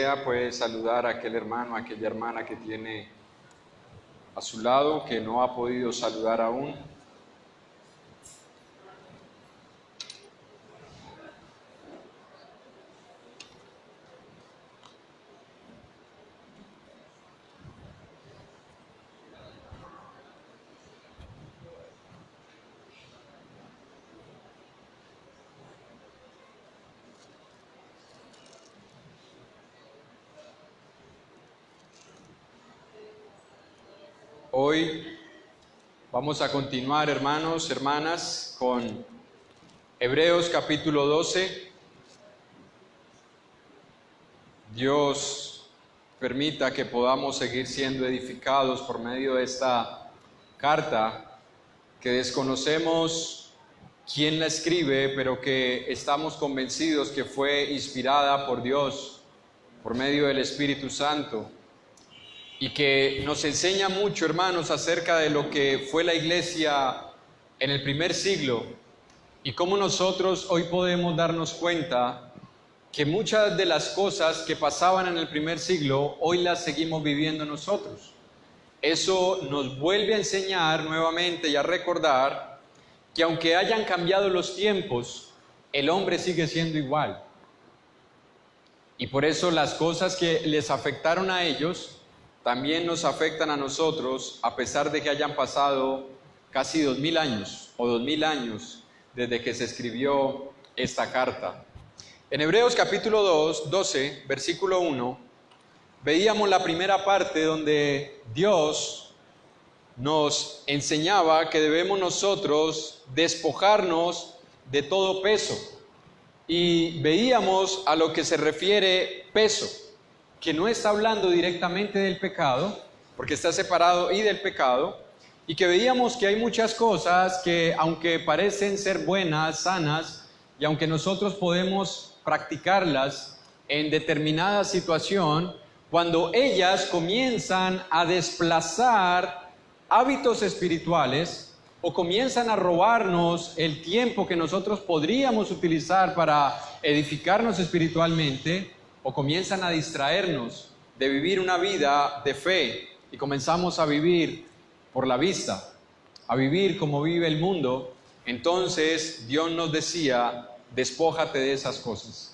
desea puede saludar a aquel hermano, a aquella hermana que tiene a su lado, que no ha podido saludar aún. Hoy vamos a continuar, hermanos, hermanas, con Hebreos capítulo 12. Dios permita que podamos seguir siendo edificados por medio de esta carta que desconocemos quién la escribe, pero que estamos convencidos que fue inspirada por Dios por medio del Espíritu Santo. Y que nos enseña mucho, hermanos, acerca de lo que fue la iglesia en el primer siglo y cómo nosotros hoy podemos darnos cuenta que muchas de las cosas que pasaban en el primer siglo, hoy las seguimos viviendo nosotros. Eso nos vuelve a enseñar nuevamente y a recordar que aunque hayan cambiado los tiempos, el hombre sigue siendo igual. Y por eso las cosas que les afectaron a ellos también nos afectan a nosotros, a pesar de que hayan pasado casi 2000 años o 2000 años desde que se escribió esta carta. En Hebreos capítulo 12, versículo 1, veíamos la primera parte donde Dios nos enseñaba que debemos nosotros despojarnos de todo peso. Y veíamos a lo que se refiere peso, que no está hablando directamente del pecado, porque está separado y del pecado, y que veíamos que hay muchas cosas que, aunque parecen ser buenas, sanas, y aunque nosotros podemos practicarlas en determinada situación, cuando ellas comienzan a desplazar hábitos espirituales o comienzan a robarnos el tiempo que nosotros podríamos utilizar para edificarnos espiritualmente, o comienzan a distraernos de vivir una vida de fe y comenzamos a vivir por la vista, a vivir como vive el mundo, entonces Dios nos decía, despójate de esas cosas,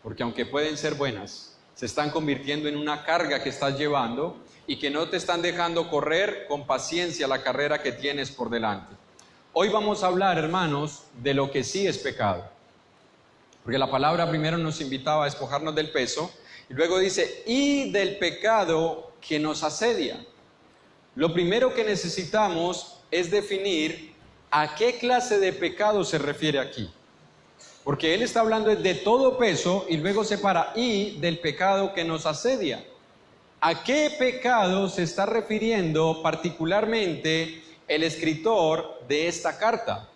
porque aunque pueden ser buenas, se están convirtiendo en una carga que estás llevando y que no te están dejando correr con paciencia la carrera que tienes por delante. Hoy vamos a hablar, hermanos, de lo que sí es pecado. Porque la palabra primero nos invitaba a despojarnos del peso y luego dice, y del pecado que nos asedia. Lo primero que necesitamos es definir a qué clase de pecado se refiere aquí. Porque él está hablando de todo peso y luego separa y del pecado que nos asedia. ¿A qué pecado se está refiriendo particularmente el escritor de esta carta?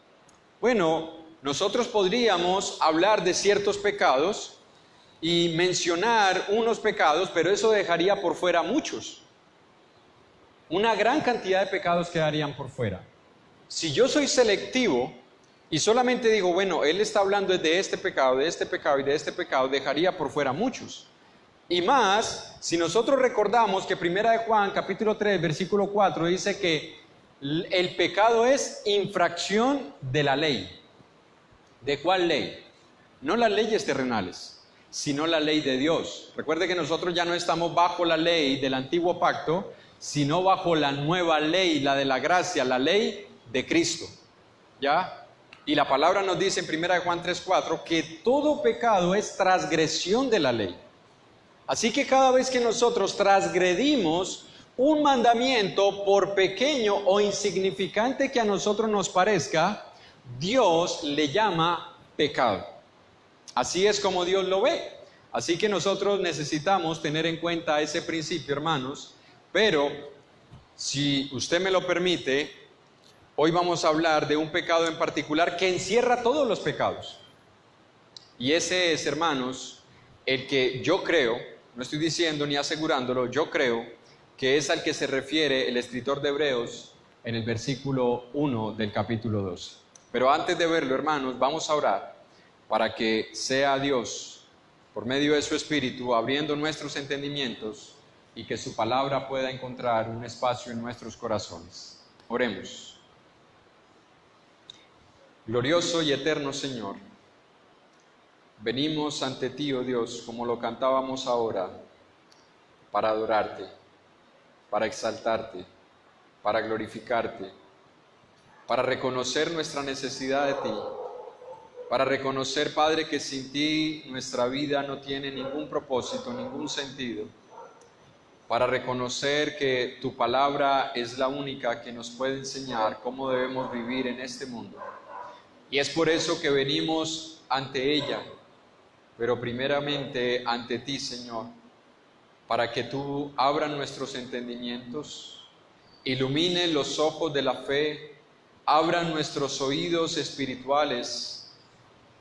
Bueno, nosotros podríamos hablar de ciertos pecados y mencionar unos pecados, pero eso dejaría por fuera muchos. Una gran cantidad de pecados quedarían por fuera. Si yo soy selectivo y solamente digo, bueno, él está hablando de este pecado, de este pecado y de este pecado, dejaría por fuera muchos. Y más, si nosotros recordamos que 1 de Juan, capítulo 3, versículo 4, dice que el pecado es infracción de la ley. ¿De cuál ley? No las leyes terrenales, sino la ley de Dios. Recuerde que nosotros ya no estamos bajo la ley del antiguo pacto, sino bajo la nueva ley, la de la gracia, la ley de Cristo. ¿Ya? Y la palabra nos dice en 1 de Juan 3:4 que todo pecado es transgresión de la ley. Así que cada vez que nosotros transgredimos un mandamiento, por pequeño o insignificante que a nosotros nos parezca, Dios le llama pecado. Así es como Dios lo ve. Así que nosotros necesitamos tener en cuenta ese principio, hermanos. Pero, si usted me lo permite, hoy vamos a hablar de un pecado en particular que encierra todos los pecados. Y ese es, hermanos, el que yo creo, no estoy diciendo ni asegurándolo, yo creo que es al que se refiere el escritor de Hebreos en el versículo 1 del capítulo 12. Pero antes de verlo, hermanos, vamos a orar para que sea Dios por medio de su Espíritu, abriendo nuestros entendimientos y que su palabra pueda encontrar un espacio en nuestros corazones. Oremos. Glorioso y eterno Señor, venimos ante ti, oh Dios, como lo cantábamos ahora, para adorarte, para exaltarte, para glorificarte, para reconocer nuestra necesidad de ti, para reconocer, Padre, que sin ti nuestra vida no tiene ningún propósito, ningún sentido, para reconocer que tu palabra es la única que nos puede enseñar cómo debemos vivir en este mundo. Y es por eso que venimos ante ella, pero primeramente ante ti, Señor, para que tú abras nuestros entendimientos, ilumine los ojos de la fe, abran nuestros oídos espirituales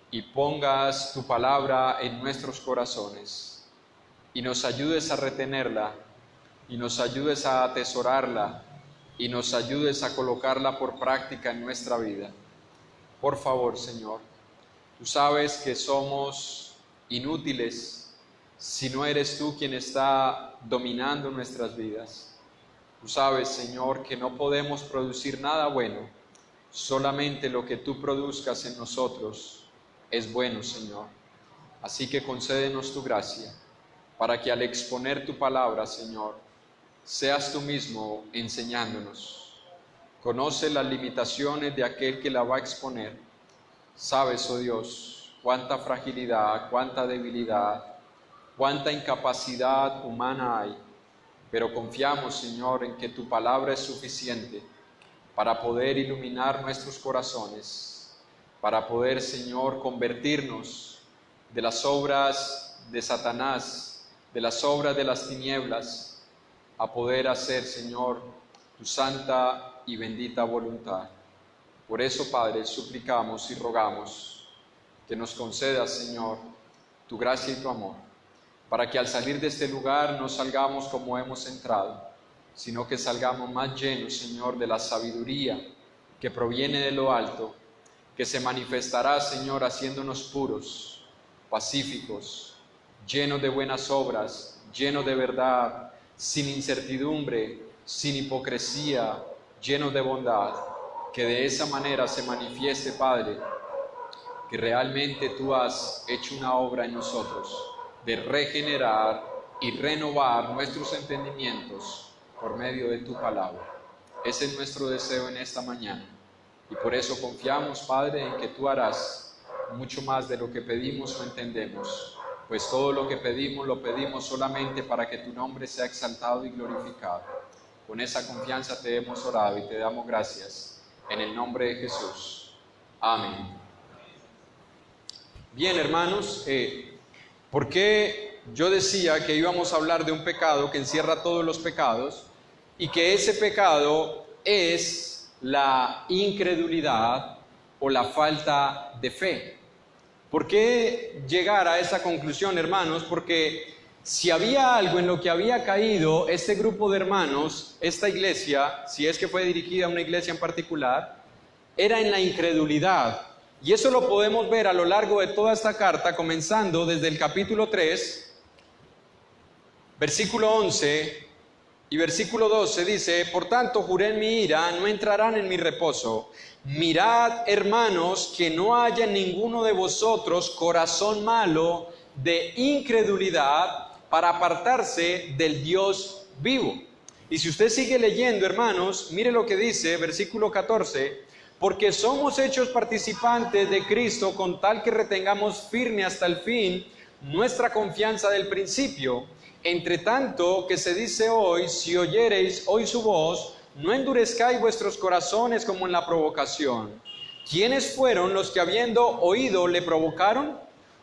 y pongas tu palabra en nuestros corazones y nos ayudes a retenerla y nos ayudes a atesorarla y nos ayudes a colocarla por práctica en nuestra vida. Por favor, Señor, tú sabes que somos inútiles si no eres tú quien está dominando nuestras vidas. Tú sabes, Señor, que no podemos producir nada bueno, solamente lo que tú produzcas en nosotros es bueno, Señor. Así que concédenos tu gracia, para que al exponer tu palabra, Señor, seas tú mismo enseñándonos. Conoce las limitaciones de aquel que la va a exponer. Sabes, oh Dios, cuánta fragilidad, cuánta debilidad, cuánta incapacidad humana hay, pero confiamos, Señor, en que tu palabra es suficiente para poder iluminar nuestros corazones, para poder, Señor, convertirnos de las obras de Satanás, de las obras de las tinieblas, a poder hacer, Señor, tu santa y bendita voluntad. Por eso, Padre, suplicamos y rogamos que nos concedas, Señor, tu gracia y tu amor, para que al salir de este lugar no salgamos como hemos entrado, sino que salgamos más llenos, Señor, de la sabiduría que proviene de lo alto, que se manifestará, Señor, haciéndonos puros, pacíficos, llenos de buenas obras, llenos de verdad, sin incertidumbre, sin hipocresía, llenos de bondad. Que de esa manera se manifieste, Padre, que realmente tú has hecho una obra en nosotros de regenerar y renovar nuestros entendimientos por medio de tu palabra. Ese es nuestro deseo en esta mañana. Y por eso confiamos, Padre, en que tú harás mucho más de lo que pedimos o entendemos, pues todo lo que pedimos lo pedimos solamente para que tu nombre sea exaltado y glorificado. Con esa confianza te hemos orado y te damos gracias, en el nombre de Jesús. Amén. Bien, hermanos, ¿por qué yo decía que íbamos a hablar de un pecado que encierra todos los pecados y que ese pecado es la incredulidad o la falta de fe? ¿Por qué llegar a esa conclusión, hermanos? Porque si había algo en lo que había caído este grupo de hermanos, esta iglesia, si es que fue dirigida a una iglesia en particular, era en la incredulidad. Y eso lo podemos ver a lo largo de toda esta carta, comenzando desde el capítulo 3, versículo 11 y versículo 12 dice: por tanto juré en mi ira, no entrarán en mi reposo. Mirad, hermanos, que no haya en ninguno de vosotros corazón malo de incredulidad para apartarse del Dios vivo. Y si usted sigue leyendo, hermanos, mire lo que dice, versículo 14: porque somos hechos participantes de Cristo con tal que retengamos firme hasta el fin nuestra confianza del principio. Entre tanto que se dice hoy, si oyereis hoy su voz, no endurezcáis vuestros corazones como en la provocación. ¿Quiénes fueron los que habiendo oído le provocaron?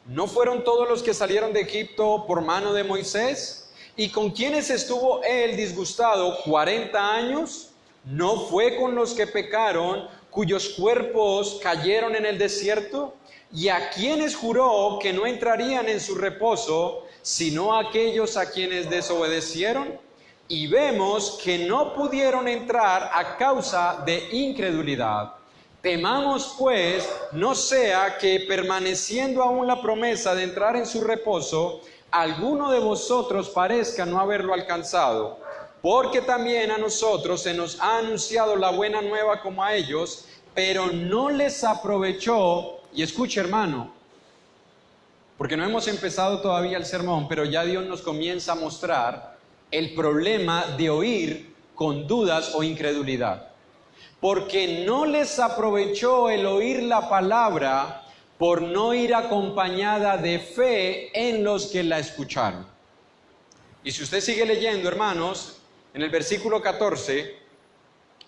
¿No fueron todos los que salieron de Egipto por mano de Moisés? ¿Y con quiénes estuvo él disgustado 40 años? ¿No fue con los que pecaron, cuyos cuerpos cayeron en el desierto? ¿Y a quienes juró que no entrarían en su reposo, sino a aquellos a quienes desobedecieron? Y vemos que no pudieron entrar a causa de incredulidad. Temamos pues, no sea que permaneciendo aún la promesa de entrar en su reposo, alguno de vosotros parezca no haberlo alcanzado, porque también a nosotros se nos ha anunciado la buena nueva como a ellos, pero no les aprovechó. Y escuche, hermano, porque no hemos empezado todavía el sermón, pero ya Dios nos comienza a mostrar el problema de oír con dudas o incredulidad. Porque no les aprovechó el oír la palabra por no ir acompañada de fe en los que la escucharon. Y si usted sigue leyendo, hermanos, en el versículo 14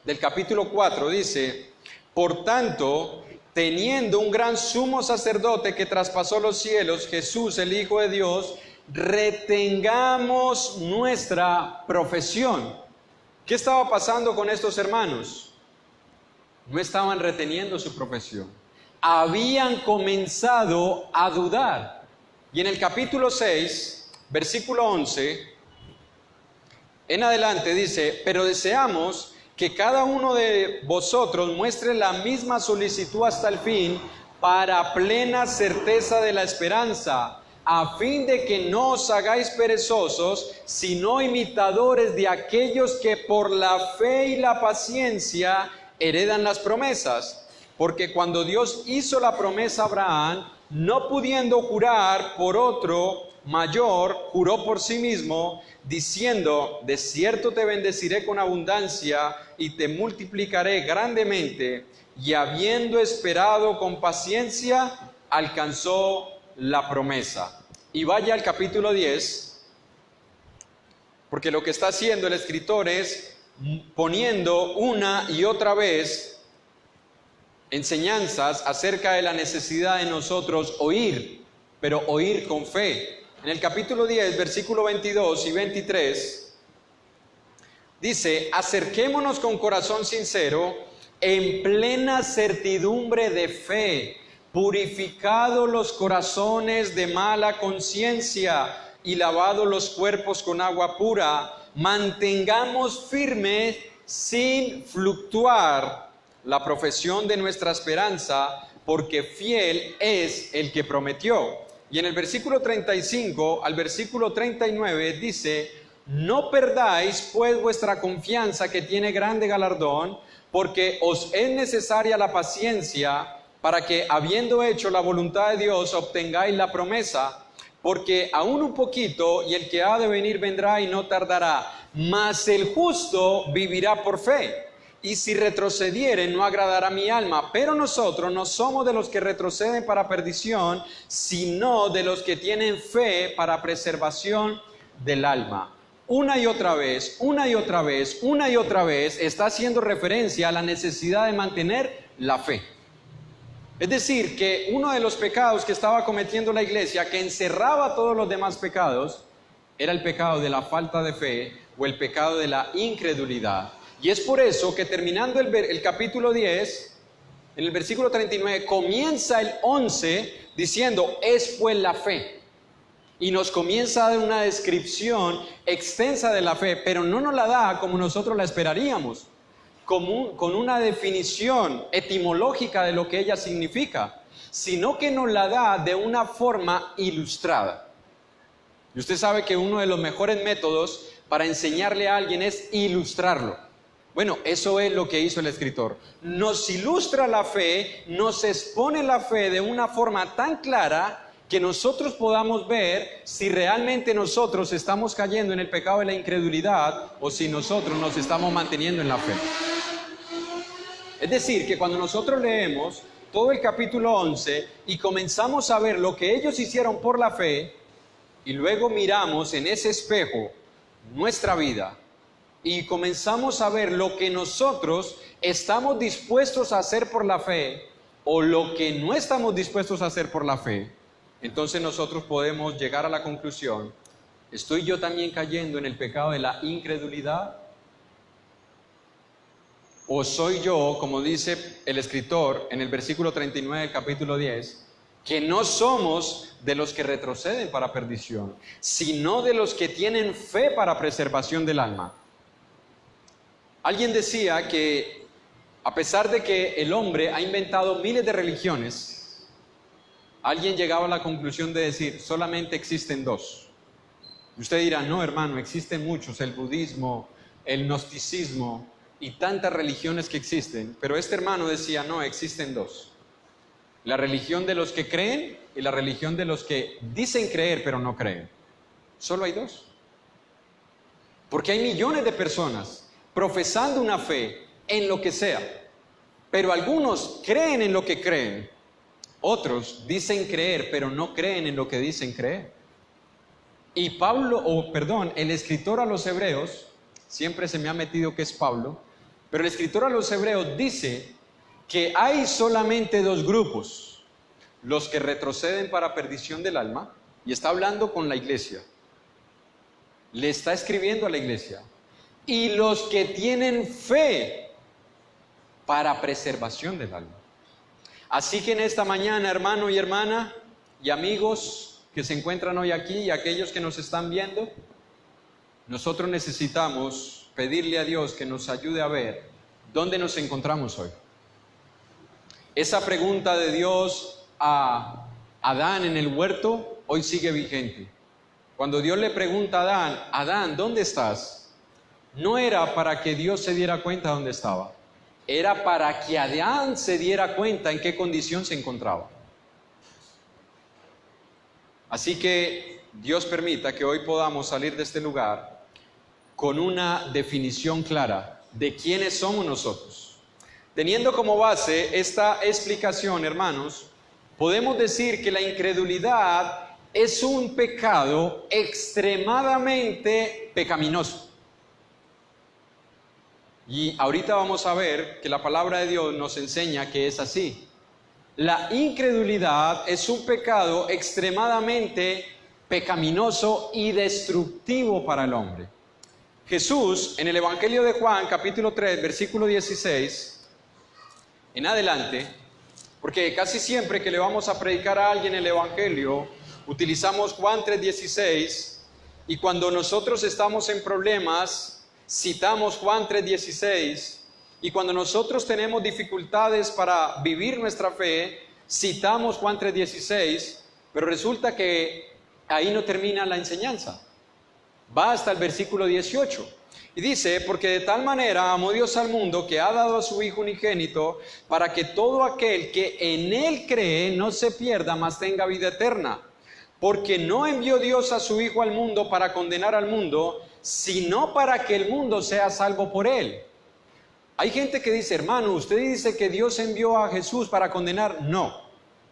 del capítulo 4 dice: por tanto, teniendo un gran sumo sacerdote que traspasó los cielos, Jesús, el Hijo de Dios, retengamos nuestra profesión. ¿Qué estaba pasando con estos hermanos? No estaban reteniendo su profesión. Habían comenzado a dudar. Y en el capítulo 6, versículo 11, en adelante dice: pero deseamos que cada uno de vosotros muestre la misma solicitud hasta el fin, para plena certeza de la esperanza, a fin de que no os hagáis perezosos, sino imitadores de aquellos que por la fe y la paciencia heredan las promesas. Porque cuando Dios hizo la promesa a Abraham, no pudiendo jurar por otro mayor, juró por sí mismo, diciendo: de cierto te bendeciré con abundancia y te multiplicaré grandemente. Y habiendo esperado con paciencia, alcanzó la promesa. Y vaya al capítulo 10, porque lo que está haciendo el escritor es poniendo una y otra vez enseñanzas acerca de la necesidad de nosotros oír, pero oír con fe. En el capítulo 10, versículo 22 y 23, dice: acerquémonos con corazón sincero, en plena certidumbre de fe, purificados los corazones de mala conciencia y lavados los cuerpos con agua pura, mantengamos firme sin fluctuar la profesión de nuestra esperanza, porque fiel es el que prometió. Y en el versículo 35 al versículo 39 dice: no perdáis pues vuestra confianza, que tiene grande galardón, porque os es necesaria la paciencia, para que, habiendo hecho la voluntad de Dios, obtengáis la promesa. Porque aún un poquito, y el que ha de venir vendrá y no tardará, mas el justo vivirá por fe. Y si retrocediere, no agradará mi alma. Pero nosotros no somos de los que retroceden para perdición, sino de los que tienen fe para preservación del alma. Una y otra vez, una y otra vez, una y otra vez está haciendo referencia a la necesidad de mantener la fe. Es decir, que uno de los pecados que estaba cometiendo la iglesia, que encerraba todos los demás pecados, era el pecado de la falta de fe o el pecado de la incredulidad. Y es por eso que, terminando el capítulo 10, en el versículo 39, comienza el 11 diciendo: es pues la fe. Y nos comienza a dar una descripción extensa de la fe, pero no nos la da como nosotros la esperaríamos, con una definición etimológica de lo que ella significa, sino que nos la da de una forma ilustrada. Y usted sabe que uno de los mejores métodos para enseñarle a alguien es ilustrarlo. Bueno, eso es lo que hizo el escritor. Nos ilustra la fe, nos expone la fe de una forma tan clara que nosotros podamos ver si realmente nosotros estamos cayendo en el pecado de la incredulidad o si nosotros nos estamos manteniendo en la fe. Es decir, que cuando nosotros leemos todo el capítulo 11 y comenzamos a ver lo que ellos hicieron por la fe, y luego miramos en ese espejo nuestra vida y comenzamos a ver lo que nosotros estamos dispuestos a hacer por la fe o lo que no estamos dispuestos a hacer por la fe, entonces nosotros podemos llegar a la conclusión: ¿estoy yo también cayendo en el pecado de la incredulidad? ¿O soy yo, como dice el escritor en el versículo 39 del capítulo 10, que no somos de los que retroceden para perdición, sino de los que tienen fe para preservación del alma? Alguien decía que A pesar de que el hombre ha inventado miles de religiones, alguien llegaba a la conclusión de decir, solamente existen dos. Usted dirá, no hermano, existen muchos, el budismo, el gnosticismo y tantas religiones que existen. Pero este hermano decía, no, existen dos. La religión de los que creen y la religión de los que dicen creer pero no creen. Solo hay dos. Porque hay millones de personas profesando una fe en lo que sea, pero algunos creen en lo que creen, otros dicen creer, pero no creen en lo que dicen creer. Y el escritor a los Hebreos, siempre se me ha metido que es Pablo, pero el escritor a los Hebreos dice que hay solamente dos grupos, los que retroceden para perdición del alma, y está hablando con la iglesia, le está escribiendo a la iglesia, y los que tienen fe para preservación del alma. Así que en esta mañana, hermano y hermana, y amigos que se encuentran hoy aquí, y aquellos que nos están viendo, nosotros necesitamos pedirle a Dios que nos ayude a ver dónde nos encontramos hoy. Esa pregunta de Dios a Adán en el huerto hoy sigue vigente. Cuando Dios le pregunta a Adán, Adán, ¿dónde estás? No era para que Dios se diera cuenta de dónde estaba. Era para que Adán se diera cuenta en qué condición se encontraba. Así que Dios permita que hoy podamos salir de este lugar con una definición clara de quiénes somos nosotros. Teniendo como base esta explicación, hermanos, podemos decir que la incredulidad es un pecado extremadamente pecaminoso. Y ahorita vamos a ver que la palabra de Dios nos enseña que es así. La incredulidad es un pecado extremadamente pecaminoso y destructivo para el hombre. Jesús, en el Evangelio de Juan, capítulo 3, versículo 16, en adelante, porque casi siempre que le vamos a predicar a alguien el Evangelio, utilizamos Juan 3:16, y cuando nosotros estamos en problemas, citamos Juan 3:16, y cuando nosotros tenemos dificultades para vivir nuestra fe, citamos Juan 3:16, pero resulta que ahí no termina la enseñanza. Va hasta el versículo 18. Y dice, porque de tal manera amó Dios al mundo que ha dado a su Hijo unigénito, para que todo aquel que en Él cree no se pierda, mas tenga vida eterna. Porque no envió Dios a su Hijo al mundo para condenar al mundo, sino para que el mundo sea salvo por Él. Hay gente que dice, hermano, ¿usted dice que Dios envió a Jesús para condenar? No,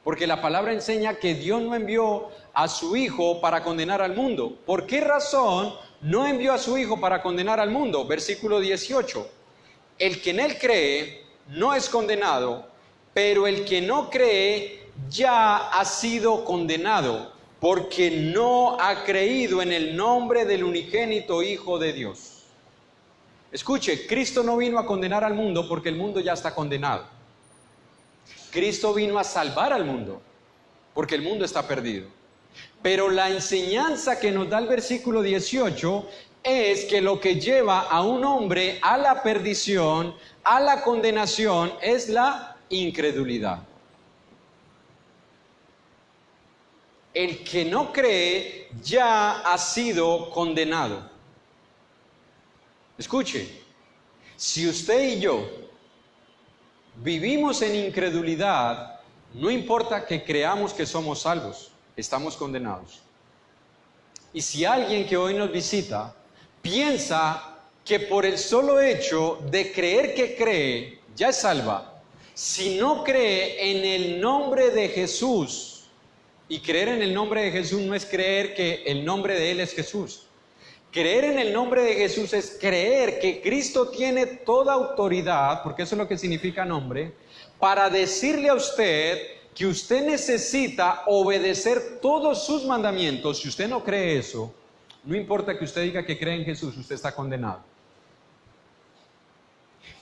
porque la palabra enseña que Dios no envió a su Hijo para condenar al mundo. ¿Por qué razón no envió a su Hijo para condenar al mundo? Versículo 18. El que en Él cree no es condenado, pero el que no cree ya ha sido condenado, porque no ha creído en el nombre del unigénito Hijo de Dios. Escuche, Cristo no vino a condenar al mundo porque el mundo ya está condenado. Cristo vino a salvar al mundo porque el mundo está perdido. Pero la enseñanza que nos da el versículo 18 es que lo que lleva a un hombre a la perdición, a la condenación, es la incredulidad. El que no cree ya ha sido condenado. Escuche, si usted y yo vivimos en incredulidad, no importa que creamos que somos salvos, estamos condenados. Y si alguien que hoy nos visita piensa que por el solo hecho de creer que cree, ya es salva, si no cree en el nombre de Jesús, y creer en el nombre de Jesús no es creer que el nombre de Él es Jesús. Creer en el nombre de Jesús es creer que Cristo tiene toda autoridad, porque eso es lo que significa nombre, para decirle a usted que usted necesita obedecer todos sus mandamientos. Si usted no cree eso, no importa que usted diga que cree en Jesús, usted está condenado.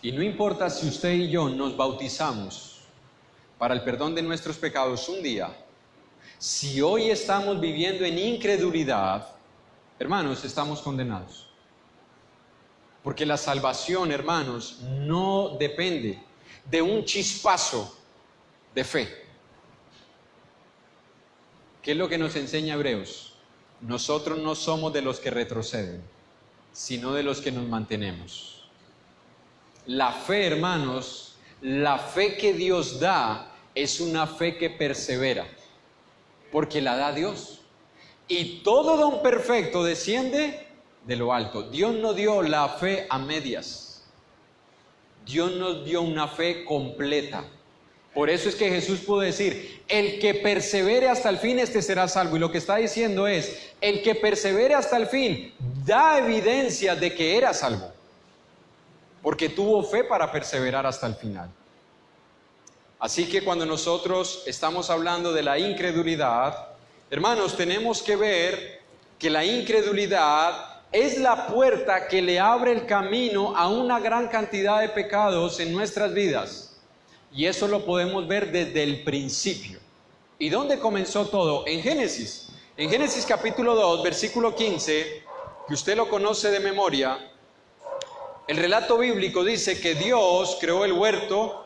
Y no importa si usted y yo nos bautizamos para el perdón de nuestros pecados un día, si hoy estamos viviendo en incredulidad, hermanos, estamos condenados. Porque la salvación, hermanos, no depende de un chispazo de fe. ¿Qué es lo que nos enseña Hebreos? Nosotros no somos de los que retroceden, sino de los que nos mantenemos. La fe, hermanos, la fe que Dios da es una fe que persevera, porque la da Dios. Y todo don perfecto desciende de lo alto. Dios no dio la fe a medias. Dios nos dio una fe completa. Por eso es que Jesús pudo decir, el que persevere hasta el fin, este será salvo. Y lo que está diciendo es, el que persevere hasta el fin, da evidencia de que era salvo. Porque tuvo fe para perseverar hasta el final. Así que cuando nosotros estamos hablando de la incredulidad, hermanos, tenemos que ver que la incredulidad es la puerta que le abre el camino a una gran cantidad de pecados en nuestras vidas. Y eso lo podemos ver desde el principio. ¿Y dónde comenzó todo? En Génesis. En Génesis capítulo 2, versículo 15, que usted lo conoce de memoria, el relato bíblico dice que Dios creó el huerto,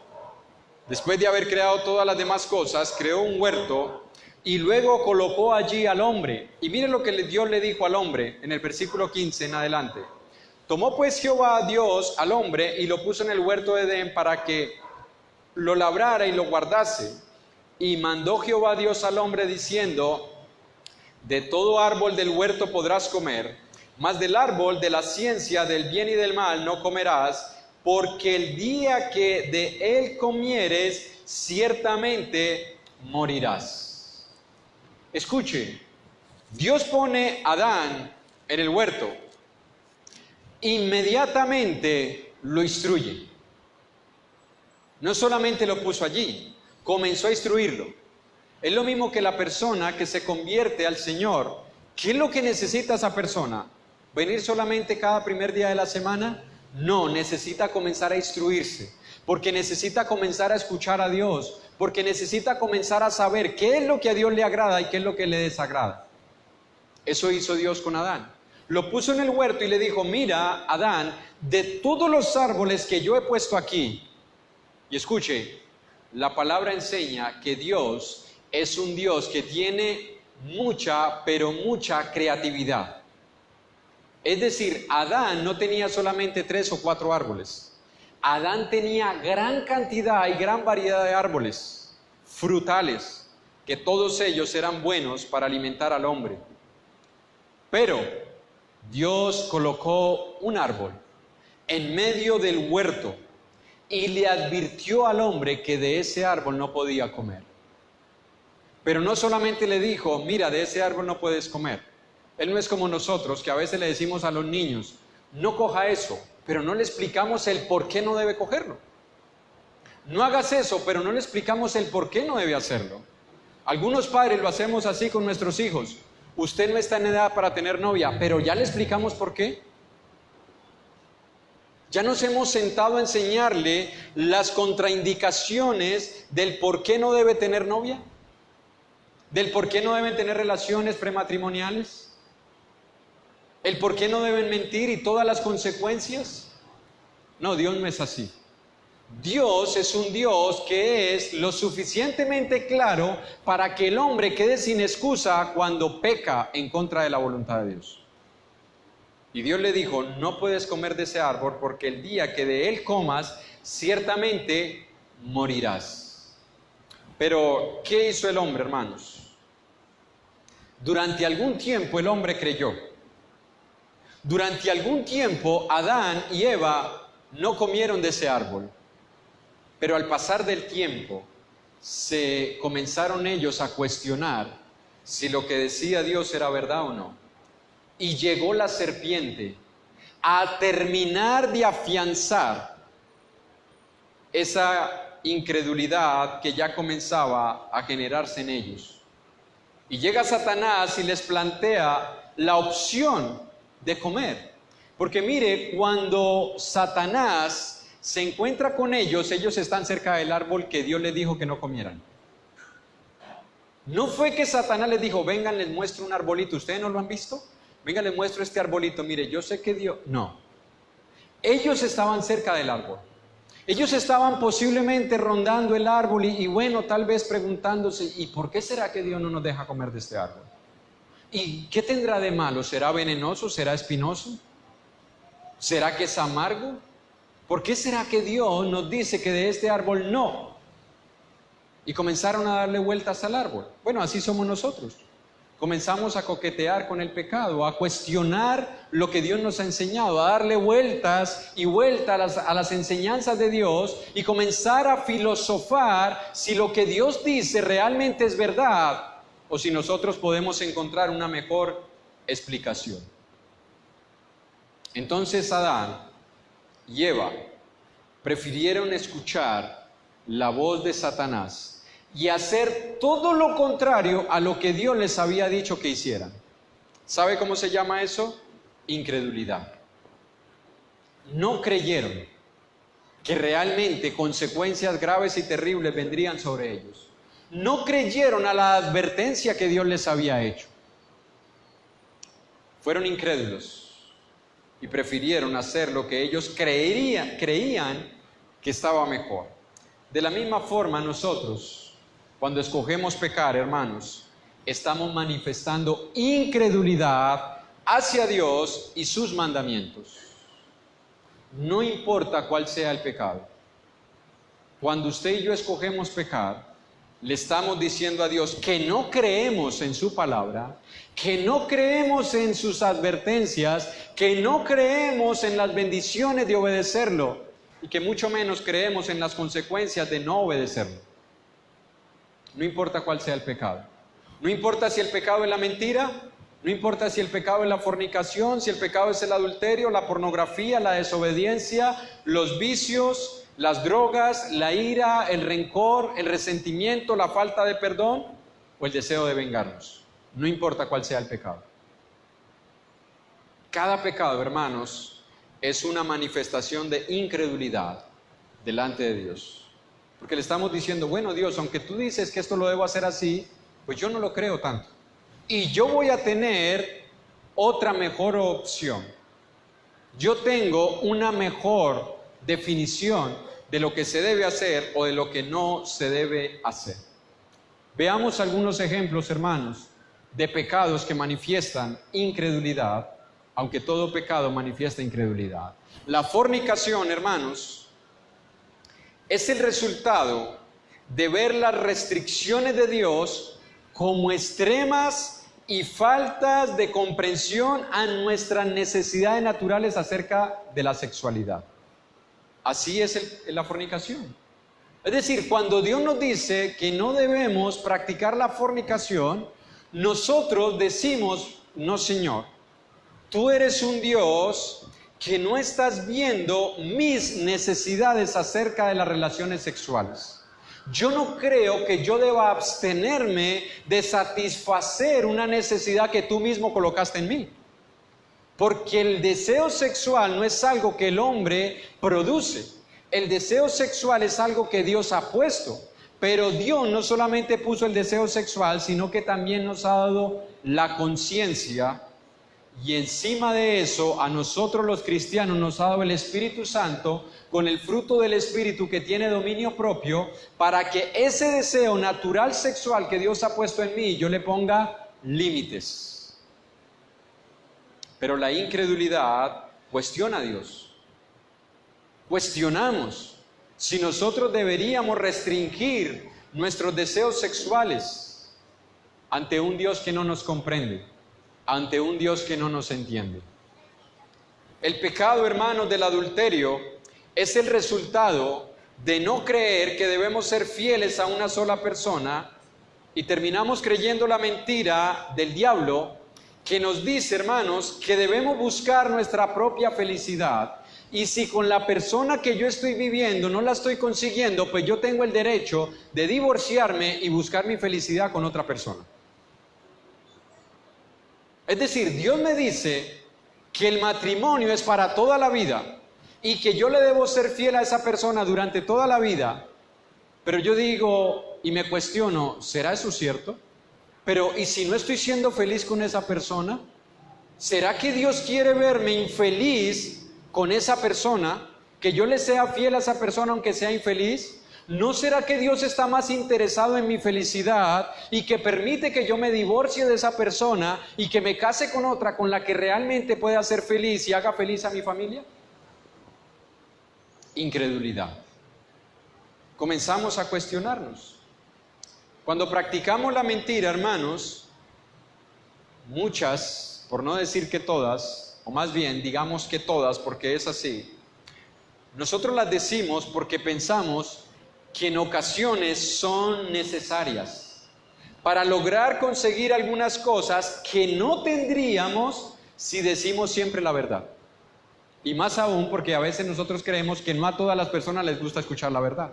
después de haber creado todas las demás cosas, creó un huerto y luego colocó allí al hombre. Y miren lo que Dios le dijo al hombre en el versículo 15 en adelante. Tomó pues Jehová Dios al hombre y lo puso en el huerto de Edén para que lo labrara y lo guardase. Y mandó Jehová Dios al hombre diciendo, de todo árbol del huerto podrás comer, mas del árbol de la ciencia del bien y del mal no comerás, porque el día que de él comieres, ciertamente morirás. Escuche, Dios pone a Adán en el huerto, inmediatamente lo instruye. No solamente lo puso allí, comenzó a instruirlo. Es lo mismo que la persona que se convierte al Señor. ¿Qué es lo que necesita esa persona? ¿Venir solamente cada primer día de la semana? No, necesita comenzar a instruirse, porque necesita comenzar a escuchar a Dios, porque necesita comenzar a saber qué es lo que a Dios le agrada y qué es lo que le desagrada. Eso hizo Dios con Adán. Lo puso en el huerto y le dijo, mira, Adán, de todos los árboles que yo he puesto aquí, y escuche, la palabra enseña que Dios es un Dios que tiene mucha, pero mucha creatividad. Es decir, Adán no tenía solamente 3 o 4 árboles. Adán tenía gran cantidad y gran variedad de árboles frutales, que todos ellos eran buenos para alimentar al hombre. Pero Dios colocó un árbol en medio del huerto y le advirtió al hombre que de ese árbol no podía comer. Pero no solamente le dijo, mira, de ese árbol no puedes comer. Él no es como nosotros, que a veces le decimos a los niños, no coja eso, pero no le explicamos el por qué no debe cogerlo. No hagas eso, pero no le explicamos el por qué no debe hacerlo. Algunos padres lo hacemos así con nuestros hijos. Usted no está en edad para tener novia, pero ya le explicamos por qué. Ya nos hemos sentado a enseñarle las contraindicaciones del por qué no debe tener novia, del por qué no deben tener relaciones prematrimoniales, el por qué no deben mentir y todas las consecuencias. No, Dios no es así. Dios es un Dios que es lo suficientemente claro para que el hombre quede sin excusa cuando peca en contra de la voluntad de Dios. Y Dios le dijo, no puedes comer de ese árbol porque el día que de él comas, ciertamente morirás. Pero, ¿qué hizo el hombre, hermanos? Durante algún tiempo el hombre creyó. Durante algún tiempo Adán y Eva no comieron de ese árbol. Pero al pasar del tiempo, se comenzaron ellos a cuestionar si lo que decía Dios era verdad o no. Y llegó la serpiente a terminar de afianzar esa incredulidad que ya comenzaba a generarse en ellos. Y llega Satanás y les plantea la opción de comer. Porque mire, cuando Satanás se encuentra con ellos, ellos están cerca del árbol que Dios les dijo que no comieran. No fue que Satanás les dijo, vengan, les muestro un arbolito, ¿ustedes no lo han visto? Venga, les muestro este arbolito, mire, yo sé que Dios... No, ellos estaban cerca del árbol. Ellos estaban posiblemente rondando el árbol y bueno, tal vez preguntándose, ¿y por qué será que Dios no nos deja comer de este árbol? ¿Y qué tendrá de malo? ¿Será venenoso? ¿Será espinoso? ¿Será que es amargo? ¿Por qué será que Dios nos dice que de este árbol no? Y comenzaron a darle vueltas al árbol. Bueno, así somos nosotros. Comenzamos a coquetear con el pecado, a cuestionar lo que Dios nos ha enseñado, a darle vueltas y vueltas a las enseñanzas de Dios y comenzar a filosofar si lo que Dios dice realmente es verdad o si nosotros podemos encontrar una mejor explicación. Entonces Adán y Eva prefirieron escuchar la voz de Satanás y hacer todo lo contrario a lo que Dios les había dicho que hicieran. ¿Sabe cómo se llama eso? Incredulidad. No creyeron que realmente consecuencias graves y terribles vendrían sobre ellos. No creyeron a la advertencia que Dios les había hecho. Fueron incrédulos y prefirieron hacer lo que ellos creían que estaba mejor. De la misma forma nosotros, cuando escogemos pecar, hermanos, estamos manifestando incredulidad hacia Dios y sus mandamientos. No importa cuál sea el pecado. Cuando usted y yo escogemos pecar, le estamos diciendo a Dios que no creemos en su palabra, que no creemos en sus advertencias, que no creemos en las bendiciones de obedecerlo y que mucho menos creemos en las consecuencias de no obedecerlo. No importa cuál sea el pecado. No importa si el pecado es la mentira, no importa si el pecado es la fornicación, si el pecado es el adulterio, la pornografía, la desobediencia, los vicios, las drogas, la ira, el rencor, el resentimiento, la falta de perdón o el deseo de vengarnos. No importa cuál sea el pecado. Cada pecado, hermanos, es una manifestación de incredulidad delante de Dios. Porque le estamos diciendo, bueno Dios, aunque tú dices que esto lo debo hacer así, pues yo no lo creo tanto. Y yo voy a tener otra mejor opción. Yo tengo una mejor definición de lo que se debe hacer o de lo que no se debe hacer. Veamos algunos ejemplos, hermanos, de pecados que manifiestan incredulidad, aunque todo pecado manifiesta incredulidad. La fornicación, hermanos, es el resultado de ver las restricciones de Dios como extremas y faltas de comprensión a nuestras necesidades naturales acerca de la sexualidad. Así es la fornicación. Es decir, cuando Dios nos dice que no debemos practicar la fornicación, nosotros decimos, no Señor, tú eres un Dios que no estás viendo mis necesidades acerca de las relaciones sexuales. Yo no creo que yo deba abstenerme de satisfacer una necesidad que tú mismo colocaste en mí. Porque el deseo sexual no es algo que el hombre produce. El deseo sexual es algo que Dios ha puesto. Pero Dios no solamente puso el deseo sexual, sino que también nos ha dado la conciencia. Y encima de eso, a nosotros los cristianos nos ha dado el Espíritu Santo con el fruto del Espíritu que tiene dominio propio para que ese deseo natural sexual que Dios ha puesto en mí, yo le ponga límites. Pero la incredulidad cuestiona a Dios. Cuestionamos si nosotros deberíamos restringir nuestros deseos sexuales ante un Dios que no nos comprende, ante un Dios que no nos entiende. El pecado, hermanos, del adulterio es el resultado de no creer que debemos ser fieles a una sola persona y terminamos creyendo la mentira del diablo que nos dice, hermanos, que debemos buscar nuestra propia felicidad y si con la persona que yo estoy viviendo no la estoy consiguiendo, pues yo tengo el derecho de divorciarme y buscar mi felicidad con otra persona. Es decir, Dios me dice que el matrimonio es para toda la vida y que yo le debo ser fiel a esa persona durante toda la vida, pero yo digo y me cuestiono, ¿será eso cierto? Pero ¿y si no estoy siendo feliz con esa persona? ¿Será que Dios quiere verme infeliz con esa persona? ¿Que yo le sea fiel a esa persona aunque sea infeliz? ¿No será que Dios está más interesado en mi felicidad y que permite que yo me divorcie de esa persona y que me case con otra con la que realmente pueda ser feliz y haga feliz a mi familia? Incredulidad. Comenzamos a cuestionarnos. Cuando practicamos la mentira, hermanos, muchas, por no decir que todas, o más bien digamos que todas porque es así, nosotros las decimos porque pensamos que en ocasiones son necesarias para lograr conseguir algunas cosas que no tendríamos si decimos siempre la verdad. Y más aún porque a veces nosotros creemos que no a todas las personas les gusta escuchar la verdad.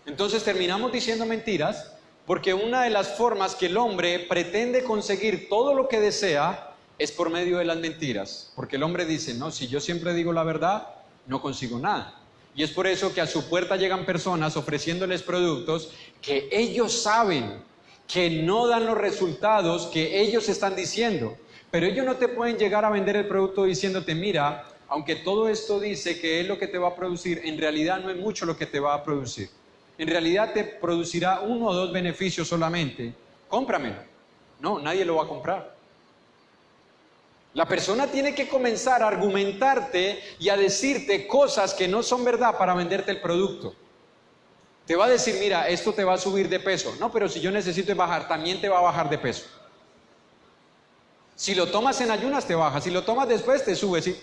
Entonces terminamos diciendo mentiras porque una de las formas que el hombre pretende conseguir todo lo que desea es por medio de las mentiras. Porque el hombre dice, no, si yo siempre digo la verdad, no consigo nada. Y es por eso que a su puerta llegan personas ofreciéndoles productos que ellos saben que no dan los resultados que ellos están diciendo. Pero ellos no te pueden llegar a vender el producto diciéndote, mira, aunque todo esto dice que es lo que te va a producir, en realidad no es mucho lo que te va a producir. En realidad te producirá 1 o 2 beneficios solamente. Cómpramelo. No, nadie lo va a comprar. La persona tiene que comenzar a argumentarte y a decirte cosas que no son verdad para venderte el producto. Te va a decir, mira, esto te va a subir de peso. No, pero si yo necesito bajar, también te va a bajar de peso. Si lo tomas en ayunas, te baja. Si lo tomas después, te sube. ¿Sí?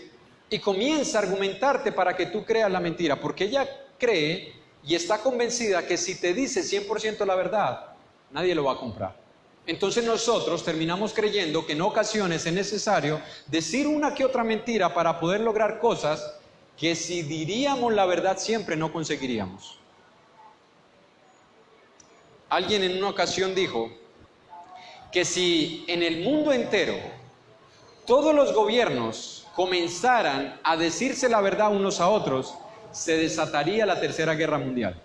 Y comienza a argumentarte para que tú creas la mentira. Porque ella cree y está convencida que si te dice 100% la verdad, nadie lo va a comprar. Entonces nosotros terminamos creyendo que en ocasiones es necesario decir una que otra mentira para poder lograr cosas que si diríamos la verdad siempre no conseguiríamos. Alguien en una ocasión dijo que si en el mundo entero todos los gobiernos comenzaran a decirse la verdad unos a otros, se desataría la Tercera Guerra Mundial.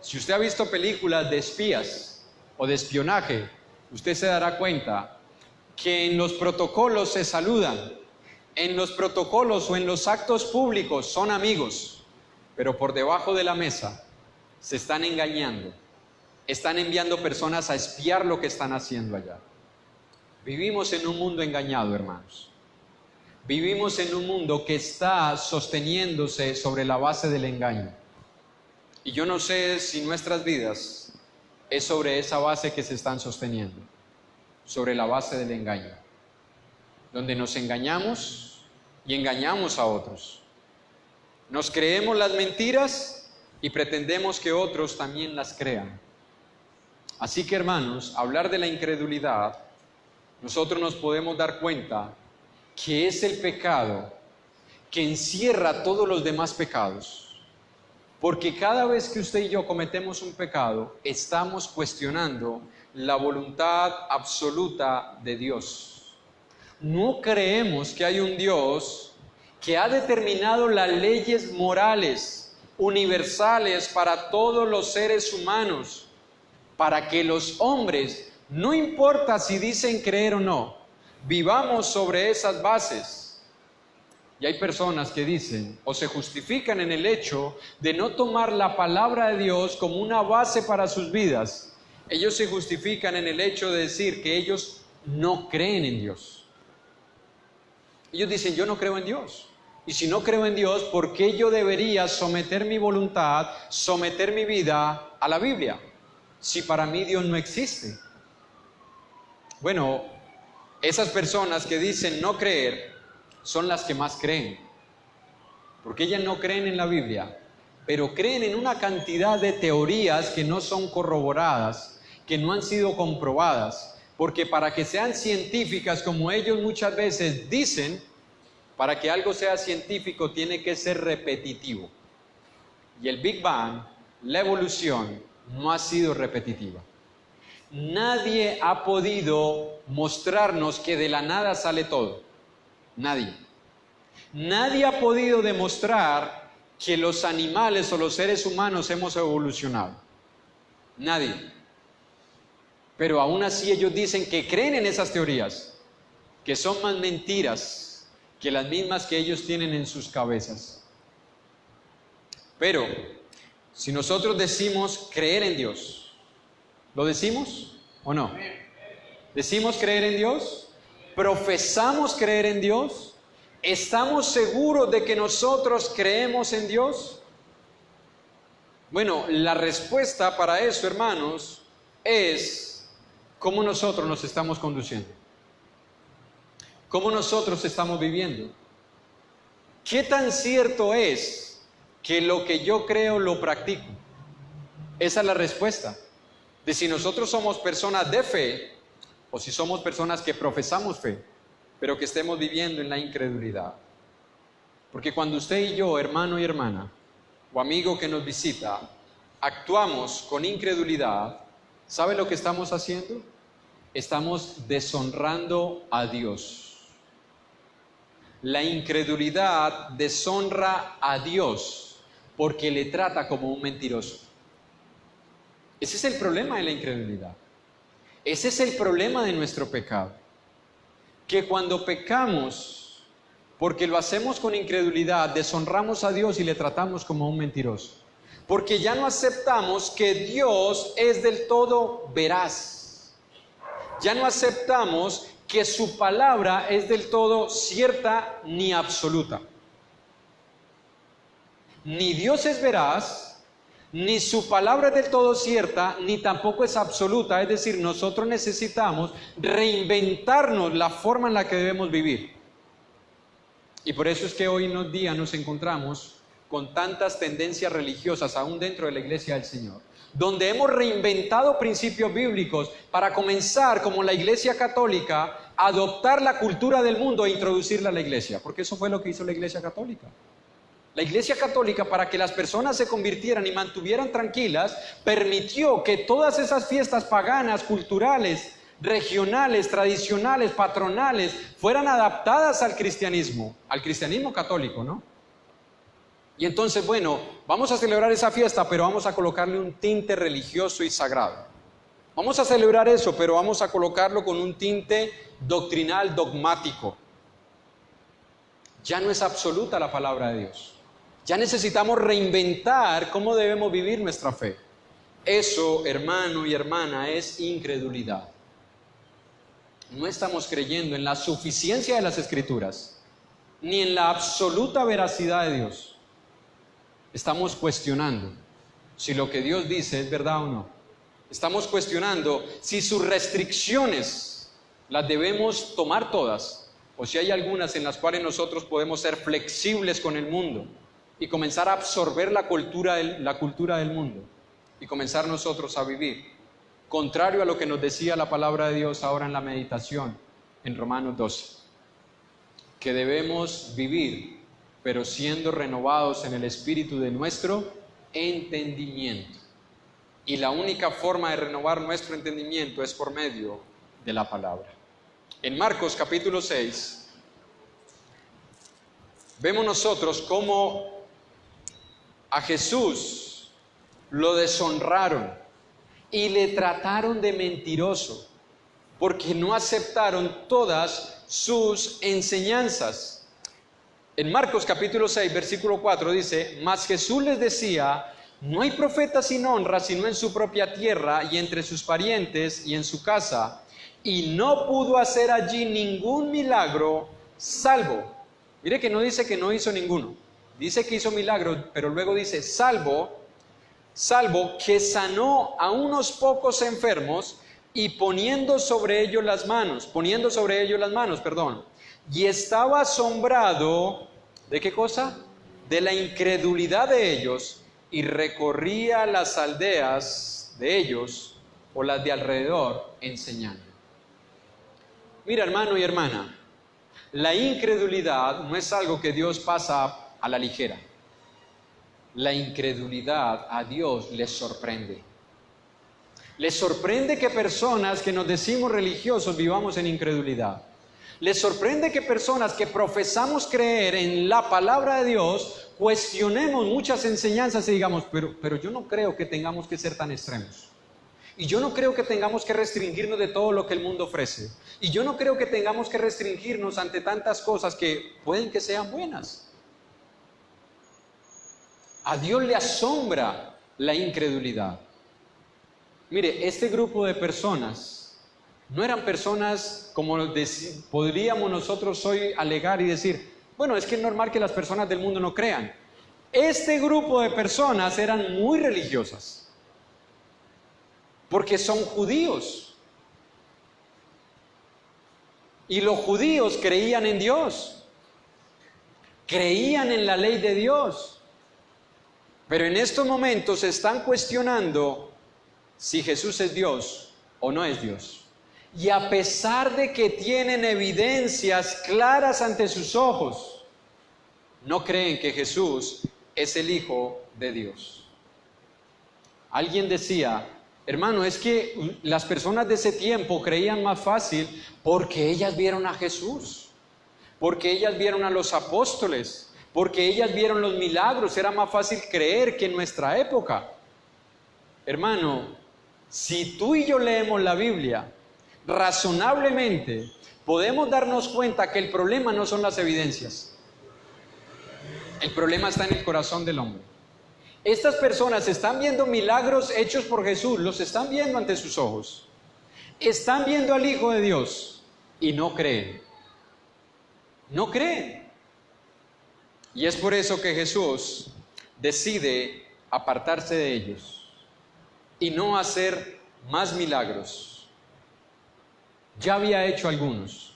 Si usted ha visto películas de espías o de espionaje, usted se dará cuenta que en los protocolos se saludan, en los protocolos o en los actos públicos son amigos, pero por debajo de la mesa se están engañando, están enviando personas a espiar lo que están haciendo allá. Vivimos en un mundo engañado, hermanos. Vivimos en un mundo que está sosteniéndose sobre la base del engaño. Y yo no sé si nuestras vidas es sobre esa base que se están sosteniendo, sobre la base del engaño, donde nos engañamos y engañamos a otros. Nos creemos las mentiras y pretendemos que otros también las crean. Así que, hermanos, hablar de la incredulidad, nosotros nos podemos dar cuenta que es el pecado que encierra todos los demás pecados. Porque cada vez que usted y yo cometemos un pecado, estamos cuestionando la voluntad absoluta de Dios. No creemos que hay un Dios que ha determinado las leyes morales universales para todos los seres humanos, para que los hombres, no importa si dicen creer o no, vivamos sobre esas bases. Y hay personas que dicen o se justifican en el hecho de no tomar la palabra de Dios como una base para sus vidas. Ellos se justifican en el hecho de decir que ellos no creen en Dios. Ellos dicen, yo no creo en Dios. Y si no creo en Dios, ¿por qué yo debería someter mi voluntad, someter mi vida a la Biblia? Si para mí Dios no existe. Bueno, esas personas que dicen no creer son las que más creen, porque ellas no creen en la Biblia, pero creen en una cantidad de teorías que no son corroboradas, que no han sido comprobadas, porque para que sean científicas, como ellos muchas veces dicen, para que algo sea científico tiene que ser repetitivo. Y el Big Bang, la evolución, no ha sido repetitiva. Nadie ha podido mostrarnos que de la nada sale todo. Nadie. Nadie ha podido demostrar que los animales o los seres humanos hemos evolucionado. Nadie. Pero aún así ellos dicen que creen en esas teorías, que son más mentiras que las mismas que ellos tienen en sus cabezas. Pero si nosotros decimos creer en Dios, ¿lo decimos o no? ¿Decimos creer en Dios? ¿Profesamos creer en Dios? ¿Estamos seguros de que nosotros creemos en Dios? Bueno, la respuesta para eso, hermanos, es cómo nosotros nos estamos conduciendo. ¿Cómo nosotros estamos viviendo? ¿Qué tan cierto es que lo que yo creo lo practico? Esa es la respuesta de si nosotros somos personas de fe o si somos personas que profesamos fe, pero que estemos viviendo en la incredulidad. Porque cuando usted y yo, hermano y hermana, o amigo que nos visita, actuamos con incredulidad, ¿sabe lo que estamos haciendo? Estamos deshonrando a Dios. La incredulidad deshonra a Dios porque le trata como un mentiroso. Ese es el problema de la incredulidad. Ese es el problema de nuestro pecado. Que cuando pecamos, porque lo hacemos con incredulidad, deshonramos a Dios y le tratamos como un mentiroso. Porque ya no aceptamos que Dios es del todo veraz. Ya no aceptamos que su palabra es del todo cierta ni absoluta. Ni Dios es veraz, ni su palabra es del todo cierta, ni tampoco es absoluta. Es decir, nosotros necesitamos reinventarnos la forma en la que debemos vivir. Y por eso es que hoy en día nos encontramos con tantas tendencias religiosas aún dentro de la iglesia del Señor, donde hemos reinventado principios bíblicos para comenzar, como la iglesia católica, a adoptar la cultura del mundo e introducirla a la iglesia, porque eso fue lo que hizo la iglesia católica. La iglesia católica, para que las personas se convirtieran y mantuvieran tranquilas, permitió que todas esas fiestas paganas, culturales, regionales, tradicionales, patronales, fueran adaptadas al cristianismo católico, ¿no? Y entonces, bueno, vamos a celebrar esa fiesta, pero vamos a colocarle un tinte religioso y sagrado. Vamos a celebrar eso, pero vamos a colocarlo con un tinte doctrinal, dogmático. Ya no es absoluta la palabra de Dios. Ya necesitamos reinventar cómo debemos vivir nuestra fe. Eso, hermano y hermana, es incredulidad. No estamos creyendo en la suficiencia de las Escrituras, ni en la absoluta veracidad de Dios. Estamos cuestionando si lo que Dios dice es verdad o no. Estamos cuestionando si sus restricciones las debemos tomar todas, o si hay algunas en las cuales nosotros podemos ser flexibles con el mundo y comenzar a absorber la cultura del mundo y comenzar nosotros a vivir contrario a lo que nos decía la palabra de Dios ahora en la meditación en Romanos 12, que debemos vivir pero siendo renovados en el espíritu de nuestro entendimiento. Y la única forma de renovar nuestro entendimiento es por medio de la palabra. En Marcos capítulo 6, vemos nosotros cómo a Jesús lo deshonraron y le trataron de mentiroso, porque no aceptaron todas sus enseñanzas. En Marcos capítulo 6, versículo 4 dice: mas Jesús les decía, no hay profeta sin honra, sino en su propia tierra y entre sus parientes y en su casa. Y no pudo hacer allí ningún milagro, salvo, mire que no dice que no hizo ninguno, dice que hizo milagros, pero luego dice salvo que sanó a unos pocos enfermos y poniendo sobre ellos las manos, y estaba asombrado, ¿de qué cosa? De la incredulidad de ellos, y recorría las aldeas de ellos o las de alrededor enseñando. Mira, hermano y hermana, la incredulidad no es algo que Dios pasa a la ligera. La incredulidad a Dios le sorprende. Le sorprende que personas que nos decimos religiosos vivamos en incredulidad. Les sorprende que personas que profesamos creer en la palabra de Dios cuestionemos muchas enseñanzas y digamos, pero yo no creo que tengamos que ser tan extremos. Y yo no creo que tengamos que restringirnos de todo lo que el mundo ofrece. Y yo no creo que tengamos que restringirnos ante tantas cosas que pueden que sean buenas. A Dios le asombra la incredulidad. Mire, este grupo de personas no eran personas como podríamos nosotros hoy alegar y decir, bueno, es que es normal que las personas del mundo no crean. Este grupo de personas eran muy religiosas, porque son judíos. Y los judíos creían en Dios, creían en la ley de Dios. Pero en estos momentos están cuestionando si Jesús es Dios o no es Dios. Y a pesar de que tienen evidencias claras ante sus ojos, no creen que Jesús es el Hijo de Dios. Alguien decía, hermano, es que las personas de ese tiempo creían más fácil porque ellas vieron a Jesús, porque ellas vieron a los apóstoles, porque ellas vieron los milagros. Era más fácil creer que en nuestra época. Hermano, si tú y yo leemos la Biblia, razonablemente podemos darnos cuenta que el problema no son las evidencias. El problema está en el corazón del hombre. Estas personas están viendo milagros hechos por Jesús, los están viendo ante sus ojos. Están viendo al Hijo de Dios y no creen. No creen. Y es por eso que Jesús decide apartarse de ellos y no hacer más milagros. Ya había hecho algunos.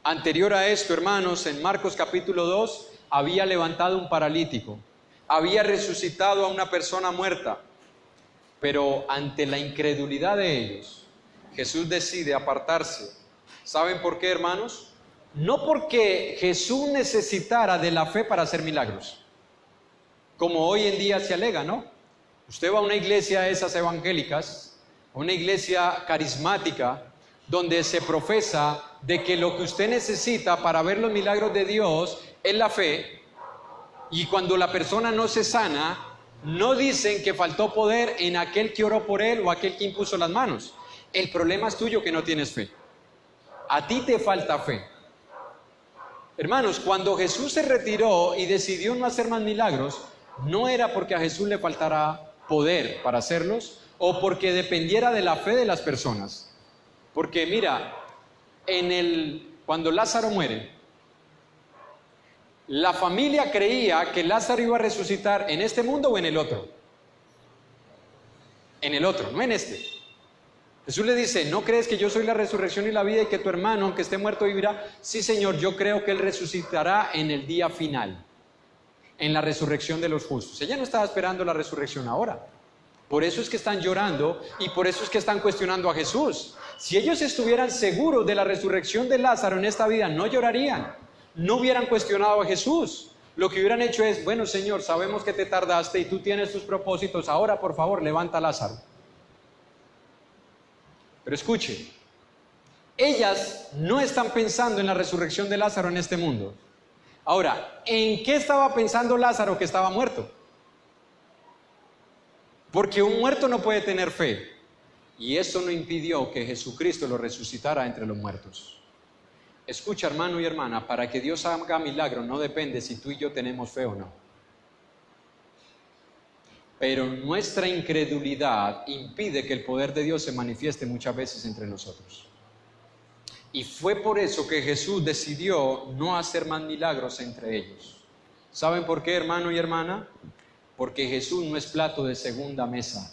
Anterior a esto, hermanos, en Marcos capítulo 2, había levantado un paralítico, había resucitado a una persona muerta, pero ante la incredulidad de ellos, Jesús decide apartarse. ¿Saben por qué, hermanos? No porque Jesús necesitara de la fe para hacer milagros, como hoy en día se alega, ¿no? Usted va a una iglesia de esas evangélicas, una iglesia carismática, donde se profesa de que lo que usted necesita para ver los milagros de Dios es la fe, y cuando la persona no se sana, no dicen que faltó poder en aquel que oró por él o aquel que impuso las manos. El problema es tuyo, que no tienes fe. A ti te falta fe. Hermanos, cuando Jesús se retiró y decidió no hacer más milagros, no era porque a Jesús le faltara poder para hacerlos o porque dependiera de la fe de las personas. Porque mira, cuando Lázaro muere, la familia creía que Lázaro iba a resucitar en este mundo o en el otro. En el otro, no en este. Jesús le dice, ¿no crees que yo soy la resurrección y la vida y que tu hermano, aunque esté muerto, vivirá? Sí, Señor, yo creo que él resucitará en el día final, en la resurrección de los justos. Ella no estaba esperando la resurrección ahora. Por eso es que están llorando y por eso es que están cuestionando a Jesús. Si ellos estuvieran seguros de la resurrección de Lázaro en esta vida, no llorarían, no hubieran cuestionado a Jesús. Lo que hubieran hecho es, bueno, Señor, sabemos que te tardaste y tú tienes tus propósitos, ahora por favor levanta a Lázaro. Pero escuche, ellas no están pensando en la resurrección de Lázaro en este mundo. Ahora, ¿en qué estaba pensando Lázaro que estaba muerto? Porque un muerto no puede tener fe. Y eso no impidió que Jesucristo lo resucitara entre los muertos. Escucha, hermano y hermana, para que Dios haga milagro no depende si tú y yo tenemos fe o no. Pero nuestra incredulidad impide que el poder de Dios se manifieste muchas veces entre nosotros. Y fue por eso que Jesús decidió no hacer más milagros entre ellos. ¿Saben por qué, hermano y hermana? Porque Jesús no es plato de segunda mesa.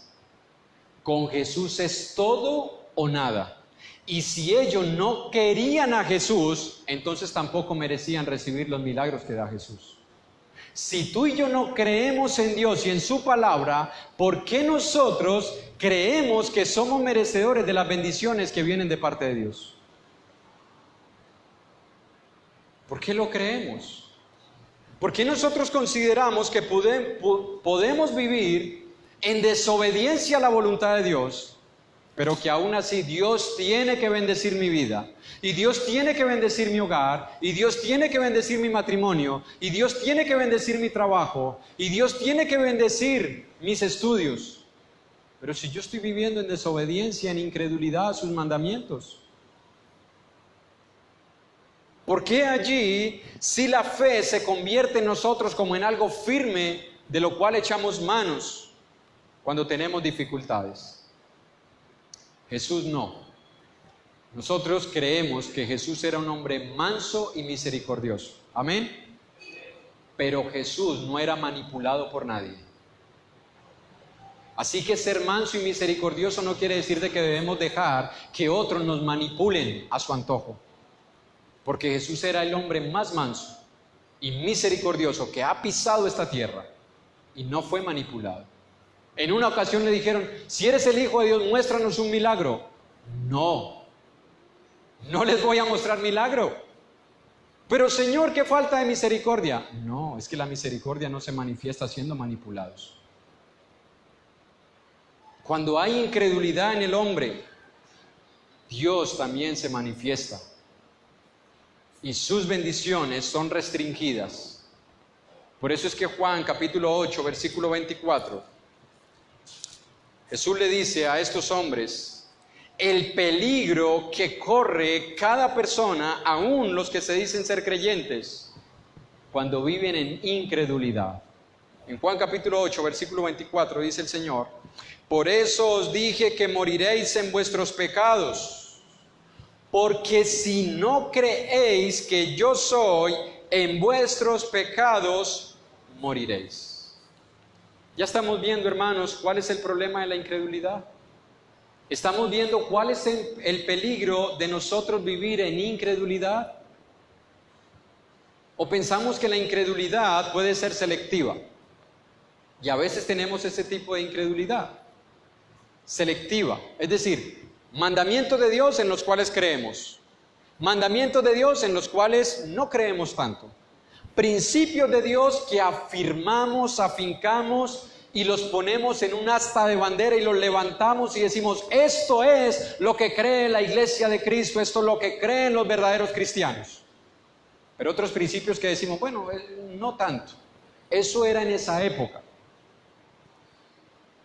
Con Jesús es todo o nada. Y si ellos no querían a Jesús, entonces tampoco merecían recibir los milagros que da Jesús. Si tú y yo no creemos en Dios y en su palabra, ¿por qué nosotros creemos que somos merecedores de las bendiciones que vienen de parte de Dios? ¿Por qué lo creemos? ¿Por qué nosotros consideramos que podemos vivir en desobediencia a la voluntad de Dios, pero que aún así Dios tiene que bendecir mi vida, y Dios tiene que bendecir mi hogar, y Dios tiene que bendecir mi matrimonio, y Dios tiene que bendecir mi trabajo, y Dios tiene que bendecir mis estudios? Pero si yo estoy viviendo en desobediencia, en incredulidad a sus mandamientos, ¿por qué allí, si la fe se convierte en nosotros como en algo firme, de lo cual echamos manos cuando tenemos dificultades? Jesús no. Nosotros creemos que Jesús era un hombre manso y misericordioso. Amén. Pero Jesús no era manipulado por nadie. Así que ser manso y misericordioso no quiere decir de que debemos dejar que otros nos manipulen a su antojo. Porque Jesús era el hombre más manso y misericordioso que ha pisado esta tierra y no fue manipulado. En una ocasión le dijeron: si eres el Hijo de Dios, muéstranos un milagro. No les voy a mostrar milagro. Pero Señor, qué falta de misericordia. No, es que la misericordia no se manifiesta siendo manipulados. Cuando hay incredulidad en el hombre, Dios también se manifiesta. Y sus bendiciones son restringidas. Por eso es que Juan capítulo 8, versículo 24, Jesús le dice a estos hombres el peligro que corre cada persona, aún los que se dicen ser creyentes, cuando viven en incredulidad. En Juan capítulo 8, versículo 24 dice el Señor: por eso os dije que moriréis en vuestros pecados, porque si no creéis que yo soy, en vuestros pecados moriréis. Ya estamos viendo, hermanos, cuál es el problema de la incredulidad. Estamos viendo cuál es el peligro de nosotros vivir en incredulidad. O pensamos que la incredulidad puede ser selectiva. Y a veces tenemos ese tipo de incredulidad selectiva, es decir, mandamientos de Dios en los cuales creemos, mandamientos de Dios en los cuales no creemos tanto, principios de Dios que afirmamos, afincamos y los ponemos en un asta de bandera y los levantamos y decimos: esto es lo que cree la iglesia de Cristo, esto es lo que creen los verdaderos cristianos. Pero otros principios que decimos: bueno, no tanto, eso era en esa época.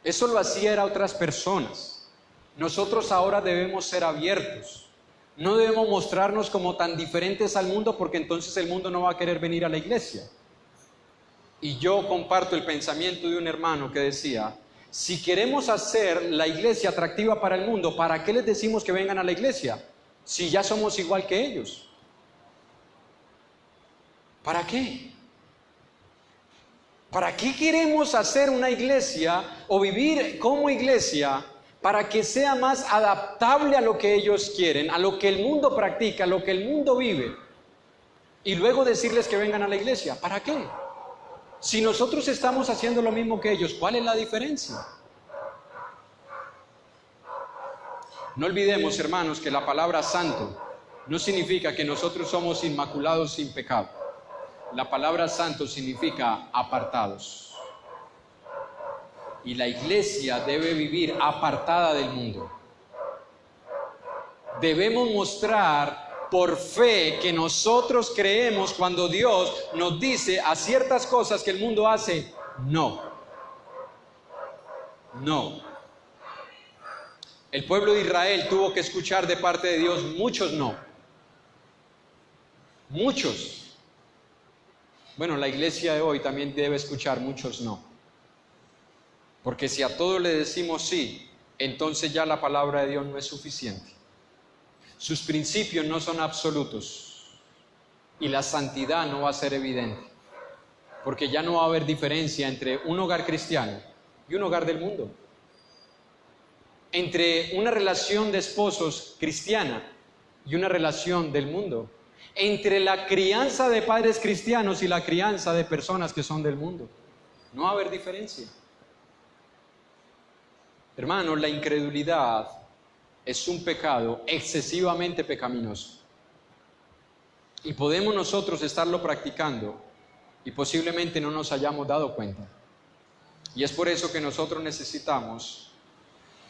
Eso lo hacían otras personas. Nosotros ahora debemos ser abiertos. No debemos mostrarnos como tan diferentes al mundo, porque entonces el mundo no va a querer venir a la iglesia. Y yo comparto el pensamiento de un hermano que decía: si queremos hacer la iglesia atractiva para el mundo, ¿para qué les decimos que vengan a la iglesia? Si ya somos igual que ellos. ¿Para qué? ¿Para qué queremos hacer una iglesia o vivir como iglesia para que sea más adaptable a lo que ellos quieren, a lo que el mundo practica, a lo que el mundo vive? Y luego decirles que vengan a la iglesia. ¿Para qué? Si nosotros estamos haciendo lo mismo que ellos, ¿cuál es la diferencia? No olvidemos, hermanos, que la palabra santo no significa que nosotros somos inmaculados sin pecado. La palabra santo significa apartados. Y la iglesia debe vivir apartada del mundo. Debemos mostrar por fe que nosotros creemos cuando Dios nos dice a ciertas cosas que el mundo hace, no. No. El pueblo de Israel tuvo que escuchar de parte de Dios muchos no. Muchos. Bueno, la iglesia de hoy también debe escuchar muchos no. Porque si a todo le decimos sí, entonces ya la palabra de Dios no es suficiente. Sus principios no son absolutos y la santidad no va a ser evidente. Porque ya no va a haber diferencia entre un hogar cristiano y un hogar del mundo. Entre una relación de esposos cristiana y una relación del mundo. Entre la crianza de padres cristianos y la crianza de personas que son del mundo. No va a haber diferencia. Hermanos, la incredulidad es un pecado excesivamente pecaminoso. Y podemos nosotros estarlo practicando y posiblemente no nos hayamos dado cuenta. Y es por eso que nosotros necesitamos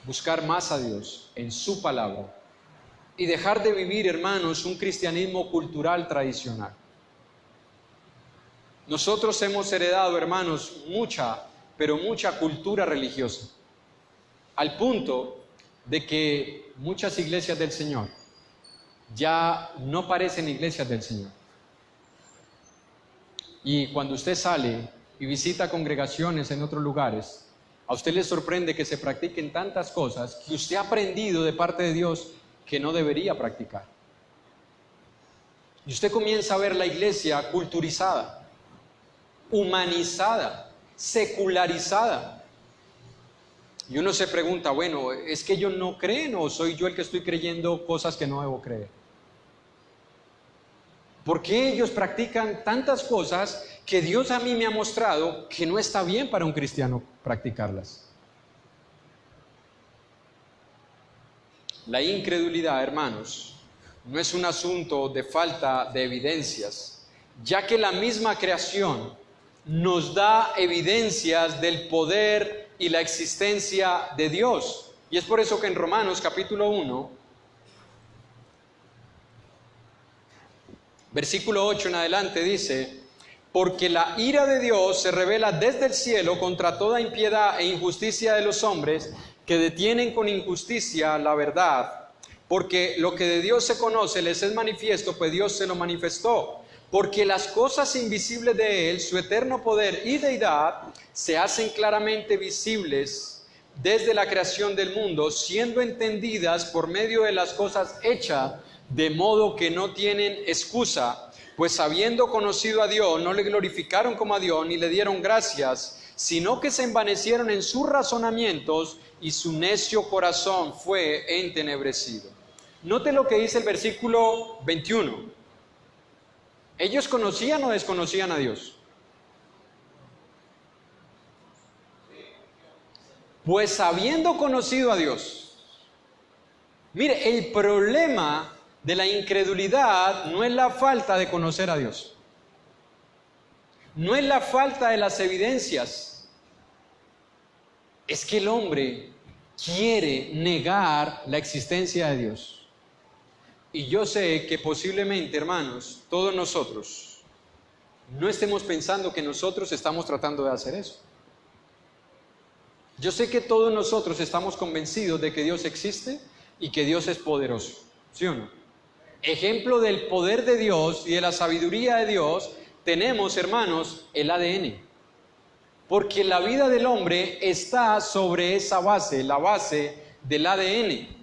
buscar más a Dios en su palabra y dejar de vivir, hermanos, un cristianismo cultural tradicional. Nosotros hemos heredado, hermanos, mucha, pero mucha cultura religiosa. al punto de que muchas iglesias del Señor ya no parecen iglesias del Señor. Y cuando usted sale y visita congregaciones en otros lugares, a usted le sorprende que se practiquen tantas cosas que usted ha aprendido de parte de Dios que no debería practicar. Y usted comienza a ver la iglesia culturizada, humanizada, secularizada. Y uno se pregunta, bueno, ¿es que ellos no creen o soy yo el que estoy creyendo cosas que no debo creer? ¿Por qué ellos practican tantas cosas que Dios a mí me ha mostrado que no está bien para un cristiano practicarlas? La incredulidad, hermanos, no es un asunto de falta de evidencias, ya que la misma creación nos da evidencias del poder y la existencia de Dios. Y es por eso que en Romanos capítulo 1, versículo 8 en adelante dice: porque la ira de Dios se revela desde el cielo contra toda impiedad e injusticia de los hombres que detienen con injusticia la verdad. Porque lo que de Dios se conoce les es manifiesto, pues Dios se lo manifestó. Porque las cosas invisibles de Él, su eterno poder y deidad, se hacen claramente visibles desde la creación del mundo, siendo entendidas por medio de las cosas hechas, de modo que no tienen excusa. Pues habiendo conocido a Dios, no le glorificaron como a Dios, ni le dieron gracias, sino que se envanecieron en sus razonamientos, y su necio corazón fue entenebrecido. Note lo que dice el versículo 21. ¿Ellos conocían o desconocían a Dios? Pues habiendo conocido a Dios. Mire, el problema de la incredulidad no es la falta de conocer a Dios. No es la falta de las evidencias. Es que el hombre quiere negar la existencia de Dios. Y yo sé que posiblemente, hermanos, todos nosotros no estemos pensando que nosotros estamos tratando de hacer eso. Yo sé que todos nosotros estamos convencidos de que Dios existe y que Dios es poderoso, ¿sí o no? Ejemplo del poder de Dios y de la sabiduría de Dios, tenemos, hermanos, el ADN. Porque la vida del hombre está sobre esa base, la base del ADN.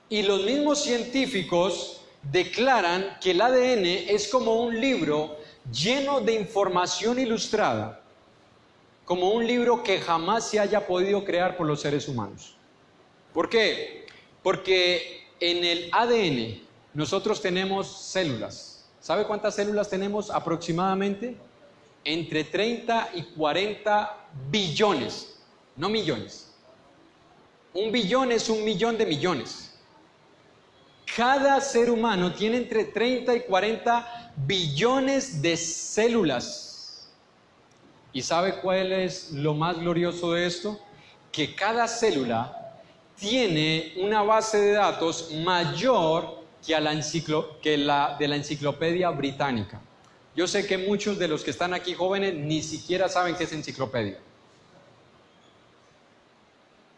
Y los mismos científicos declaran que el ADN es como un libro lleno de información ilustrada, como un libro que jamás se haya podido crear por los seres humanos. ¿Por qué? Porque en el ADN nosotros tenemos células. ¿Sabe cuántas células tenemos aproximadamente? Entre 30 y 40 billones, no millones. 1 billón es 1 millón de millones. Cada ser humano tiene entre 30 y 40 billones de células. ¿Y sabe cuál es lo más glorioso de esto? Que cada célula tiene una base de datos mayor que la de la Enciclopedia Británica. Yo sé que muchos de los que están aquí jóvenes ni siquiera saben qué es enciclopedia.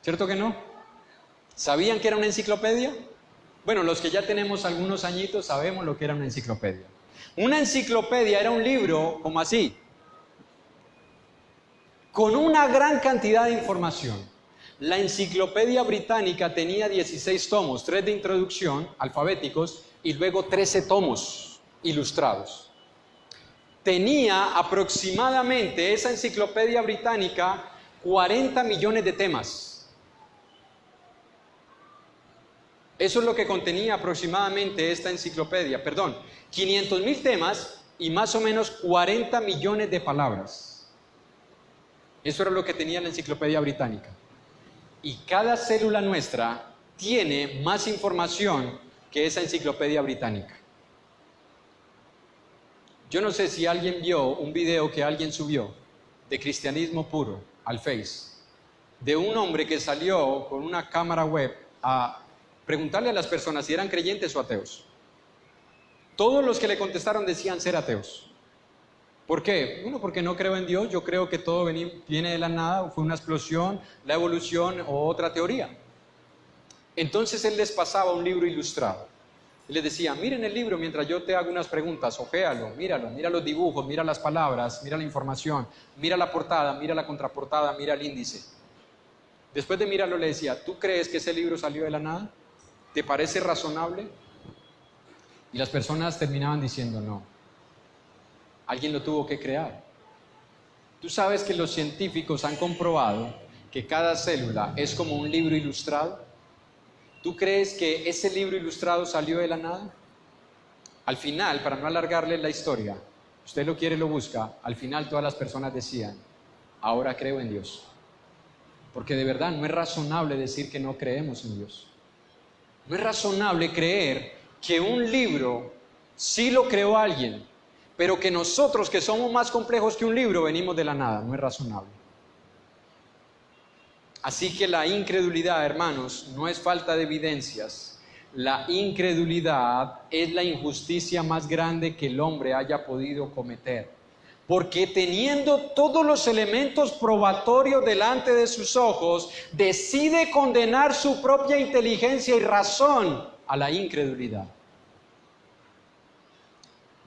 ¿Cierto que no? ¿Sabían que era una enciclopedia? Bueno, los que ya tenemos algunos añitos sabemos lo que era una enciclopedia. Una enciclopedia era un libro como así, con una gran cantidad de información. La Enciclopedia Británica tenía 16 tomos, 3 de introducción, alfabéticos, y luego 13 tomos ilustrados. Tenía aproximadamente esa Enciclopedia Británica 40 millones de temas. Eso es lo que contenía aproximadamente esta enciclopedia, 500,000 temas y más o menos 40 millones de palabras. Eso era lo que tenía la Enciclopedia Británica. Y cada célula nuestra tiene más información que esa Enciclopedia Británica. Yo no sé si alguien vio un video que alguien subió de cristianismo puro al Face, de un hombre que salió con una cámara web a preguntarle a las personas si eran creyentes o ateos. Todos los que le contestaron decían ser ateos. ¿Por qué? Uno, porque no creo en Dios. Yo creo que todo viene de la nada, fue una explosión, la evolución o otra teoría. Entonces él les pasaba un libro ilustrado. Y les decía, miren el libro mientras yo te hago unas preguntas, ojéalo, mira los dibujos, mira las palabras, mira la información, mira la portada, mira la contraportada, mira el índice. Después de mirarlo le decía, ¿tú crees que ese libro salió de la nada? ¿Te parece razonable? Y las personas terminaban diciendo, no, alguien lo tuvo que crear. Tú sabes que los científicos han comprobado que cada célula es como un libro ilustrado. ¿Tú crees que ese libro ilustrado salió de la nada? Al final, para no alargarle la historia, usted lo quiere, lo busca, al final todas las personas decían, ahora creo en Dios. Porque de verdad no es razonable decir que no creemos en Dios. No es razonable creer que un libro sí lo creó alguien, pero que nosotros, que somos más complejos que un libro, venimos de la nada. No es razonable. Así que la incredulidad, hermanos, no es falta de evidencias. La incredulidad es la injusticia más grande que el hombre haya podido cometer. Porque teniendo todos los elementos probatorios delante de sus ojos, decide condenar su propia inteligencia y razón a la incredulidad.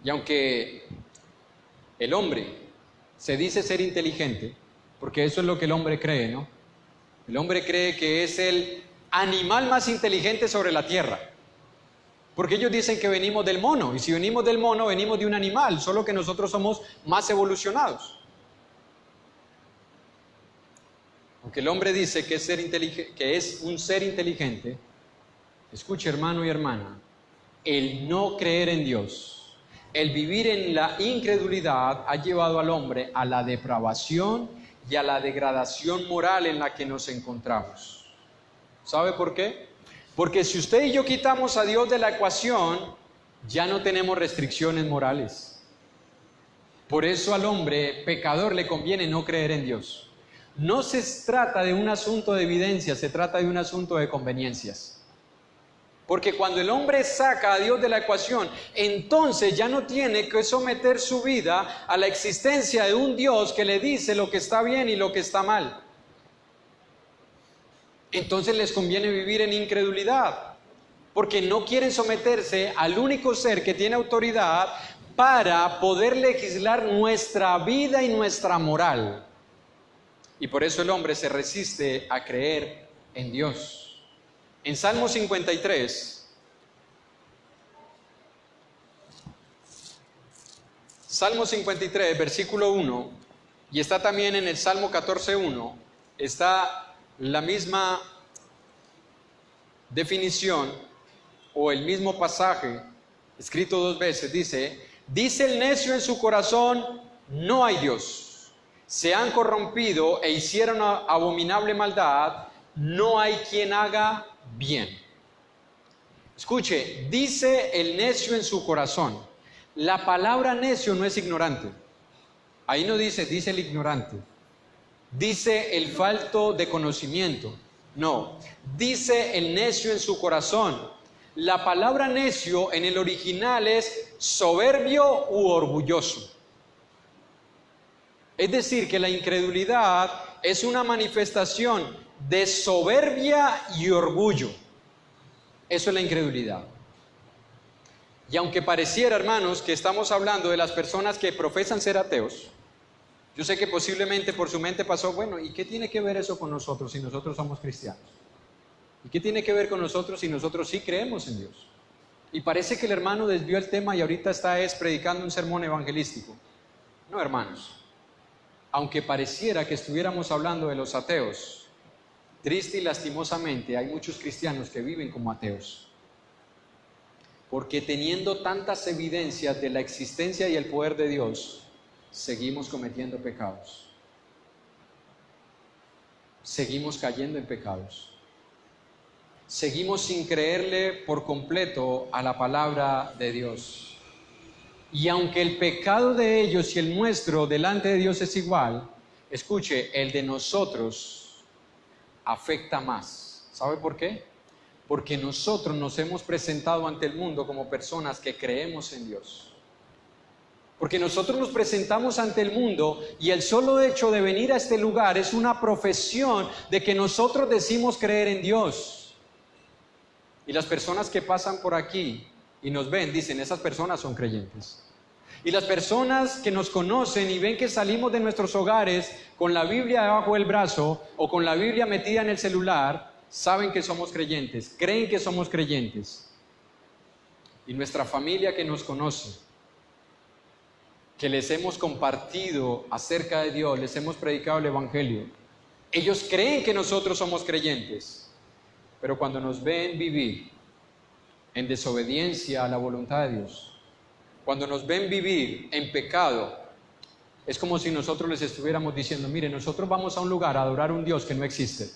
Y aunque el hombre se dice ser inteligente, porque eso es lo que el hombre cree, ¿no? El hombre cree que es el animal más inteligente sobre la tierra. Porque ellos dicen que venimos del mono, y si venimos del mono, venimos de un animal, solo que nosotros somos más evolucionados. Aunque el hombre dice que es un ser inteligente, escuche, hermano y hermana, el no creer en Dios, el vivir en la incredulidad ha llevado al hombre a la depravación y a la degradación moral en la que nos encontramos. ¿Sabe por qué? Porque si usted y yo quitamos a Dios de la ecuación, ya no tenemos restricciones morales. Por eso al hombre pecador le conviene no creer en Dios. No se trata de un asunto de evidencia, se trata de un asunto de conveniencias. Porque cuando el hombre saca a Dios de la ecuación, entonces ya no tiene que someter su vida a la existencia de un Dios que le dice lo que está bien y lo que está mal. Entonces les conviene vivir en incredulidad, porque no quieren someterse al único ser que tiene autoridad para poder legislar nuestra vida y nuestra moral. Y por eso el hombre se resiste a creer en Dios. En Salmo 53, versículo 1, y está también en el Salmo 14:1, está la misma definición o el mismo pasaje escrito dos veces. Dice el necio en su corazón, no hay Dios. Se han corrompido e hicieron abominable maldad, no hay quien haga bien. Escuche, dice el necio en su corazón. La palabra necio no es ignorante. Ahí no dice el ignorante. Dice el falto de conocimiento. No, dice el necio en su corazón. La palabra necio en el original es soberbio u orgulloso. Es decir, que la incredulidad es una manifestación de soberbia y orgullo. Eso es la incredulidad. Y aunque pareciera, hermanos, que estamos hablando de las personas que profesan ser ateos, yo sé que posiblemente por su mente pasó, bueno, ¿y qué tiene que ver eso con nosotros si nosotros somos cristianos? ¿Y qué tiene que ver con nosotros si nosotros sí creemos en Dios? Y parece que el hermano desvió el tema y ahorita está predicando un sermón evangelístico. No, hermanos. Aunque pareciera que estuviéramos hablando de los ateos, triste y lastimosamente hay muchos cristianos que viven como ateos. Porque teniendo tantas evidencias de la existencia y el poder de Dios, seguimos cometiendo pecados. Seguimos cayendo en pecados. Seguimos sin creerle por completo a la palabra de Dios. Y aunque el pecado de ellos y el nuestro delante de Dios es igual, escuche, el de nosotros afecta más. ¿Sabe por qué? Porque nosotros nos hemos presentado ante el mundo como personas que creemos en Dios. Porque nosotros nos presentamos ante el mundo y el solo hecho de venir a este lugar es una profesión de que nosotros decimos creer en Dios. Y las personas que pasan por aquí y nos ven, dicen, esas personas son creyentes. Y las personas que nos conocen y ven que salimos de nuestros hogares con la Biblia debajo del brazo o con la Biblia metida en el celular, saben que somos creyentes, creen que somos creyentes. Y nuestra familia que nos conoce, que les hemos compartido acerca de Dios, les hemos predicado el Evangelio, ellos creen que nosotros somos creyentes, pero cuando nos ven vivir en desobediencia a la voluntad de Dios, cuando nos ven vivir en pecado, es como si nosotros les estuviéramos diciendo, mire, nosotros vamos a un lugar a adorar a un Dios que no existe.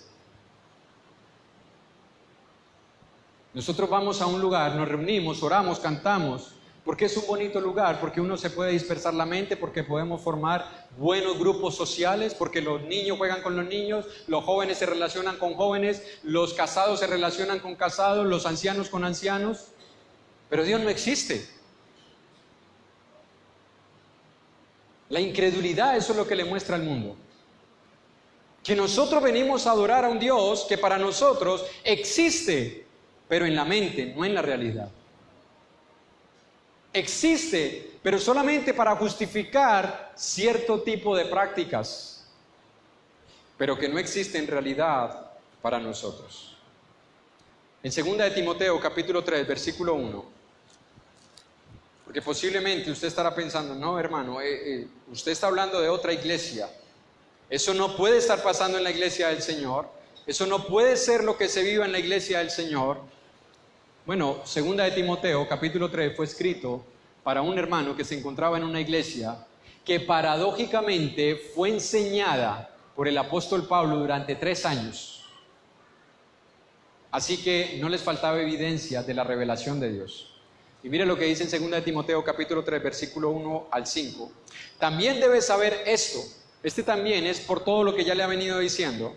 Nosotros vamos a un lugar, nos reunimos, oramos, cantamos, porque es un bonito lugar, porque uno se puede dispersar la mente, porque podemos formar buenos grupos sociales, porque los niños juegan con los niños, los jóvenes se relacionan con jóvenes, los casados se relacionan con casados, los ancianos con ancianos, pero Dios no existe. La incredulidad, eso es lo que le muestra al mundo. Que nosotros venimos a adorar a un Dios que para nosotros existe, pero en la mente, no en la realidad. Existe, pero solamente para justificar cierto tipo de prácticas, pero que no existe en realidad para nosotros. En 2 de Timoteo, capítulo 3, versículo 1, porque posiblemente usted estará pensando, no hermano, usted está hablando de otra iglesia. Eso no puede estar pasando en la iglesia del Señor. Eso no puede ser lo que se viva en la iglesia del Señor. Bueno, 2 de Timoteo, capítulo 3, fue escrito para un hermano que se encontraba en una iglesia que paradójicamente fue enseñada por el apóstol Pablo durante 3 años. Así que no les faltaba evidencia de la revelación de Dios. Y mire lo que dice en 2 de Timoteo capítulo 3, versículo 1 al 5. También debes saber esto, este también es por todo lo que ya le ha venido diciendo,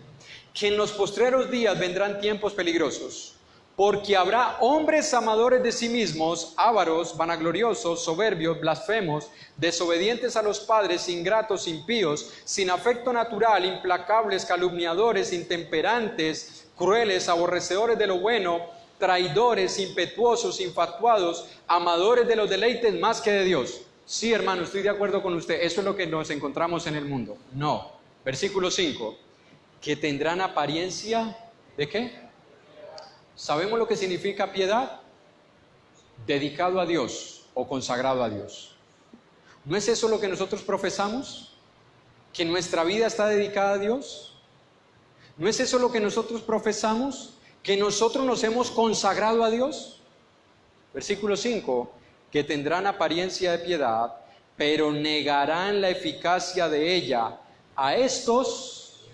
que en los postreros días vendrán tiempos peligrosos, porque habrá hombres amadores de sí mismos, ávaros, vanagloriosos, soberbios, blasfemos, desobedientes a los padres, ingratos, impíos, sin afecto natural, implacables, calumniadores, intemperantes, crueles, aborrecedores de lo bueno, traidores, impetuosos, infatuados, amadores de los deleites más que de Dios. Sí, hermano, estoy de acuerdo con usted, eso es lo que nos encontramos en el mundo. No. Versículo 5, que tendrán apariencia ¿de qué? ¿Sabemos lo que significa piedad? Dedicado a Dios o consagrado a Dios. ¿No es eso lo que nosotros profesamos? ¿Que nuestra vida está dedicada a Dios? ¿No es eso lo que nosotros profesamos? ¿Que nosotros nos hemos consagrado a Dios? Versículo 5, que tendrán apariencia de piedad, pero negarán la eficacia de ella. A estos,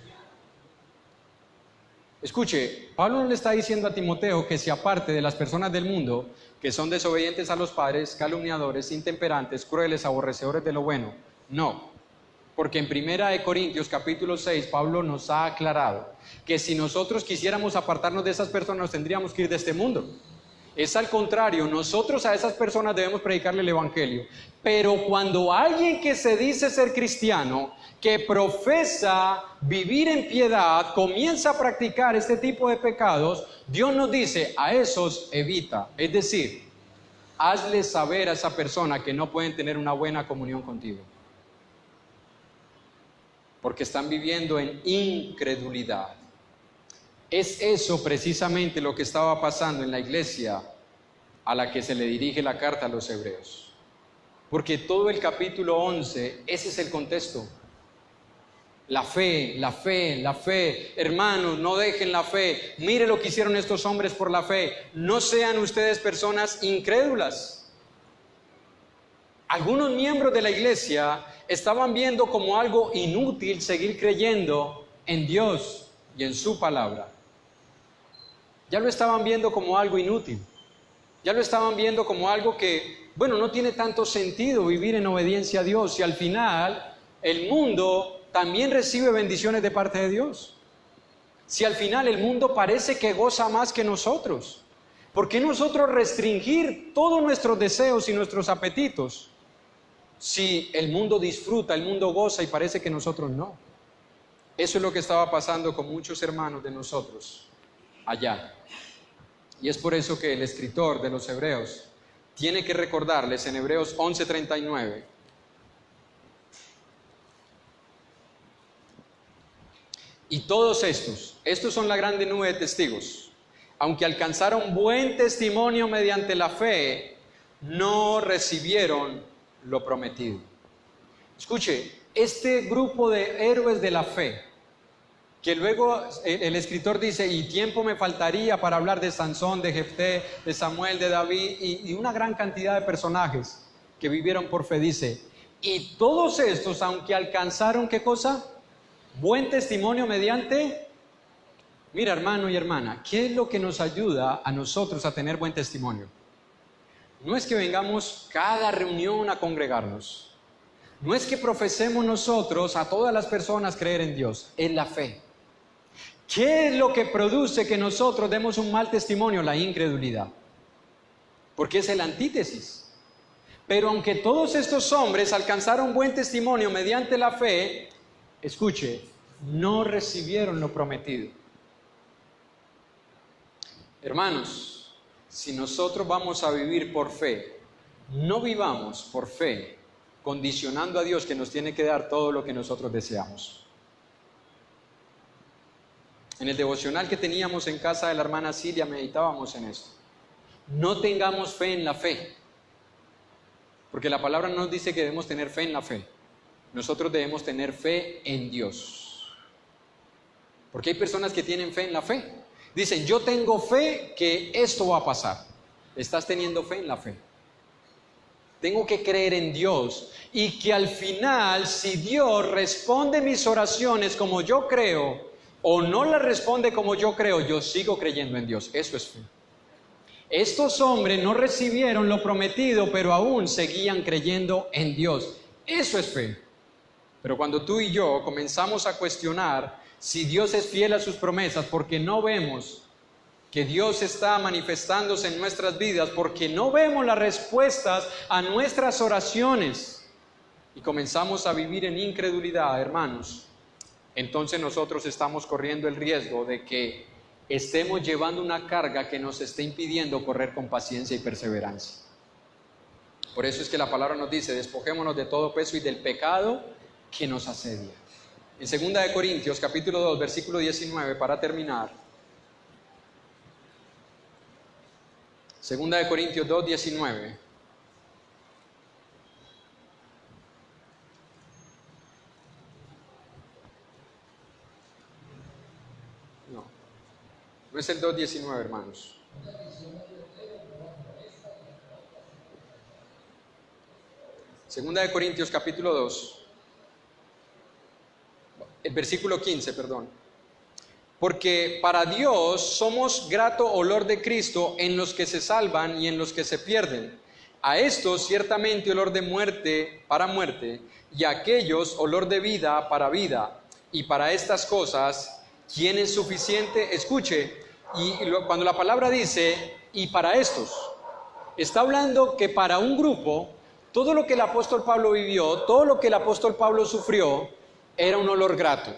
escuche, Pablo no le está diciendo a Timoteo que se aparte de las personas del mundo, que son desobedientes a los padres, calumniadores, intemperantes, crueles, aborrecedores de lo bueno. No. Porque en 1 Corintios capítulo 6, Pablo nos ha aclarado que si nosotros quisiéramos apartarnos de esas personas, nos tendríamos que ir de este mundo. Es al contrario, nosotros a esas personas debemos predicarle el Evangelio. Pero cuando alguien que se dice ser cristiano, que profesa vivir en piedad, comienza a practicar este tipo de pecados, Dios nos dice, a esos evita. Es decir, hazle saber a esa persona que no pueden tener una buena comunión contigo. Porque están viviendo en incredulidad. Es eso precisamente lo que estaba pasando en la iglesia a la que se le dirige la carta a los hebreos. Porque todo el capítulo 11, ese es el contexto. La fe, la fe, la fe. Hermanos, no dejen la fe. Mire lo que hicieron estos hombres por la fe. No sean ustedes personas incrédulas. Algunos miembros de la iglesia estaban viendo como algo inútil seguir creyendo en Dios y en su palabra. Ya lo estaban viendo como algo inútil. Ya lo estaban viendo como algo que, bueno, no tiene tanto sentido vivir en obediencia a Dios, y al final el mundo también recibe bendiciones de parte de Dios. Si al final el mundo parece que goza más que nosotros, ¿por qué nosotros restringir todos nuestros deseos y nuestros apetitos si el mundo disfruta, el mundo goza y parece que nosotros no? Eso es lo que estaba pasando con muchos hermanos de nosotros allá. Y es por eso que el escritor de los Hebreos tiene que recordarles en Hebreos 11:39, y todos estos son la grande nube de testigos, aunque alcanzaron buen testimonio mediante la fe, no recibieron lo prometido. Escuche, este grupo de héroes de la fe, que luego el escritor dice, y tiempo me faltaría para hablar de Sansón, de Jefté, de Samuel, de David y una gran cantidad de personajes que vivieron por fe, dice, y todos estos, aunque alcanzaron, ¿qué cosa? Buen testimonio mediante... Mira, hermano y hermana, ¿qué es lo que nos ayuda a nosotros a tener buen testimonio? No es que vengamos cada reunión a congregarnos. No es que profesemos nosotros a todas las personas creer en Dios, es la fe. ¿Qué es lo que produce que nosotros demos un mal testimonio? La incredulidad. Porque es el antítesis. Pero aunque todos estos hombres alcanzaron buen testimonio mediante la fe, escuche, no recibieron lo prometido. Hermanos, si nosotros vamos a vivir por fe, no vivamos por fe condicionando a Dios que nos tiene que dar todo lo que nosotros deseamos. En el devocional que teníamos en casa de la hermana Silvia meditábamos en esto. No tengamos fe en la fe, porque la palabra nos dice que debemos tener fe en la fe. Nosotros debemos tener fe en Dios, porque hay personas que tienen fe en la fe. Dicen, yo tengo fe que esto va a pasar. Estás teniendo fe en la fe. Tengo que creer en Dios y que al final, si Dios responde mis oraciones como yo creo o no las responde como yo creo, yo sigo creyendo en Dios. Eso es fe. Estos hombres no recibieron lo prometido, pero aún seguían creyendo en Dios. Eso es fe. Pero cuando tú y yo comenzamos a cuestionar si Dios es fiel a sus promesas, porque no vemos que Dios está manifestándose en nuestras vidas, porque no vemos las respuestas a nuestras oraciones y comenzamos a vivir en incredulidad, hermanos, entonces nosotros estamos corriendo el riesgo de que estemos llevando una carga que nos esté impidiendo correr con paciencia y perseverancia. Por eso es que la palabra nos dice, despojémonos de todo peso y del pecado que nos asedia. En 2 Corintios capítulo 2 versículo 19, para terminar, 2 Corintios 2, 19. No es el 2:19, hermanos. Segunda de Corintios capítulo 2, el versículo 15, perdón. Porque para Dios somos grato olor de Cristo en los que se salvan y en los que se pierden. A estos ciertamente olor de muerte para muerte, y a aquellos olor de vida para vida. Y para estas cosas, ¿quién es suficiente? Escuche, cuando la palabra dice, y para estos, está hablando que para un grupo, todo lo que el apóstol Pablo vivió, todo lo que el apóstol Pablo sufrió, era un olor grato.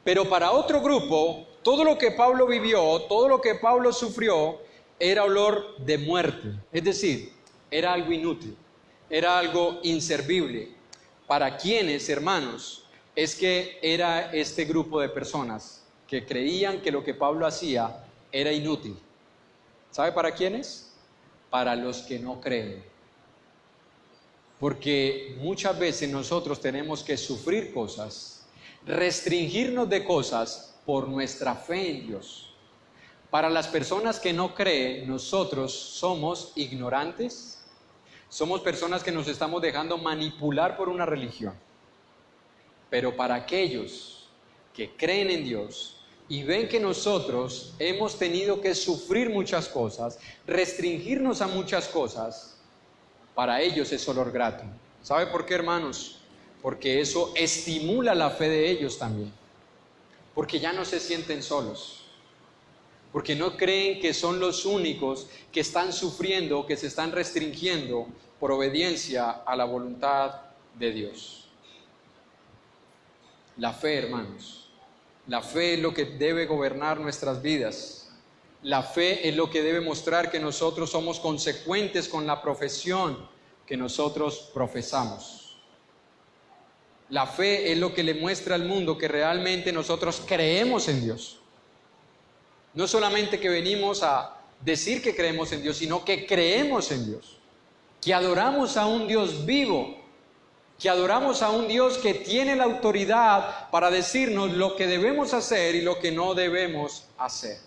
Pero para otro grupo, todo lo que Pablo vivió, todo lo que Pablo sufrió, era olor de muerte. Es decir, era algo inútil, era algo inservible. ¿Para quiénes, hermanos? Es que era este grupo de personas que creían que lo que Pablo hacía era inútil. ¿Sabe para quiénes? Para los que no creen. Porque muchas veces nosotros tenemos que sufrir cosas, restringirnos de cosas por nuestra fe en Dios. Para las personas que no creen, nosotros somos ignorantes, somos personas que nos estamos dejando manipular por una religión. Pero para aquellos que creen en Dios y ven que nosotros hemos tenido que sufrir muchas cosas, restringirnos a muchas cosas, para ellos es olor grato. ¿Sabe por qué, hermanos? Porque eso estimula la fe de ellos también. Porque ya no se sienten solos. porque no creen que son los únicos que están sufriendo, que se están restringiendo por obediencia a la voluntad de Dios. La fe, hermanos, la fe es lo que debe gobernar nuestras vidas. La fe es lo que debe mostrar que nosotros somos consecuentes con la profesión que nosotros profesamos. La fe es lo que le muestra al mundo que realmente nosotros creemos en Dios. No solamente que venimos a decir que creemos en Dios, sino que creemos en Dios, que adoramos a un Dios vivo, que adoramos a un Dios que tiene la autoridad para decirnos lo que debemos hacer y lo que no debemos hacer.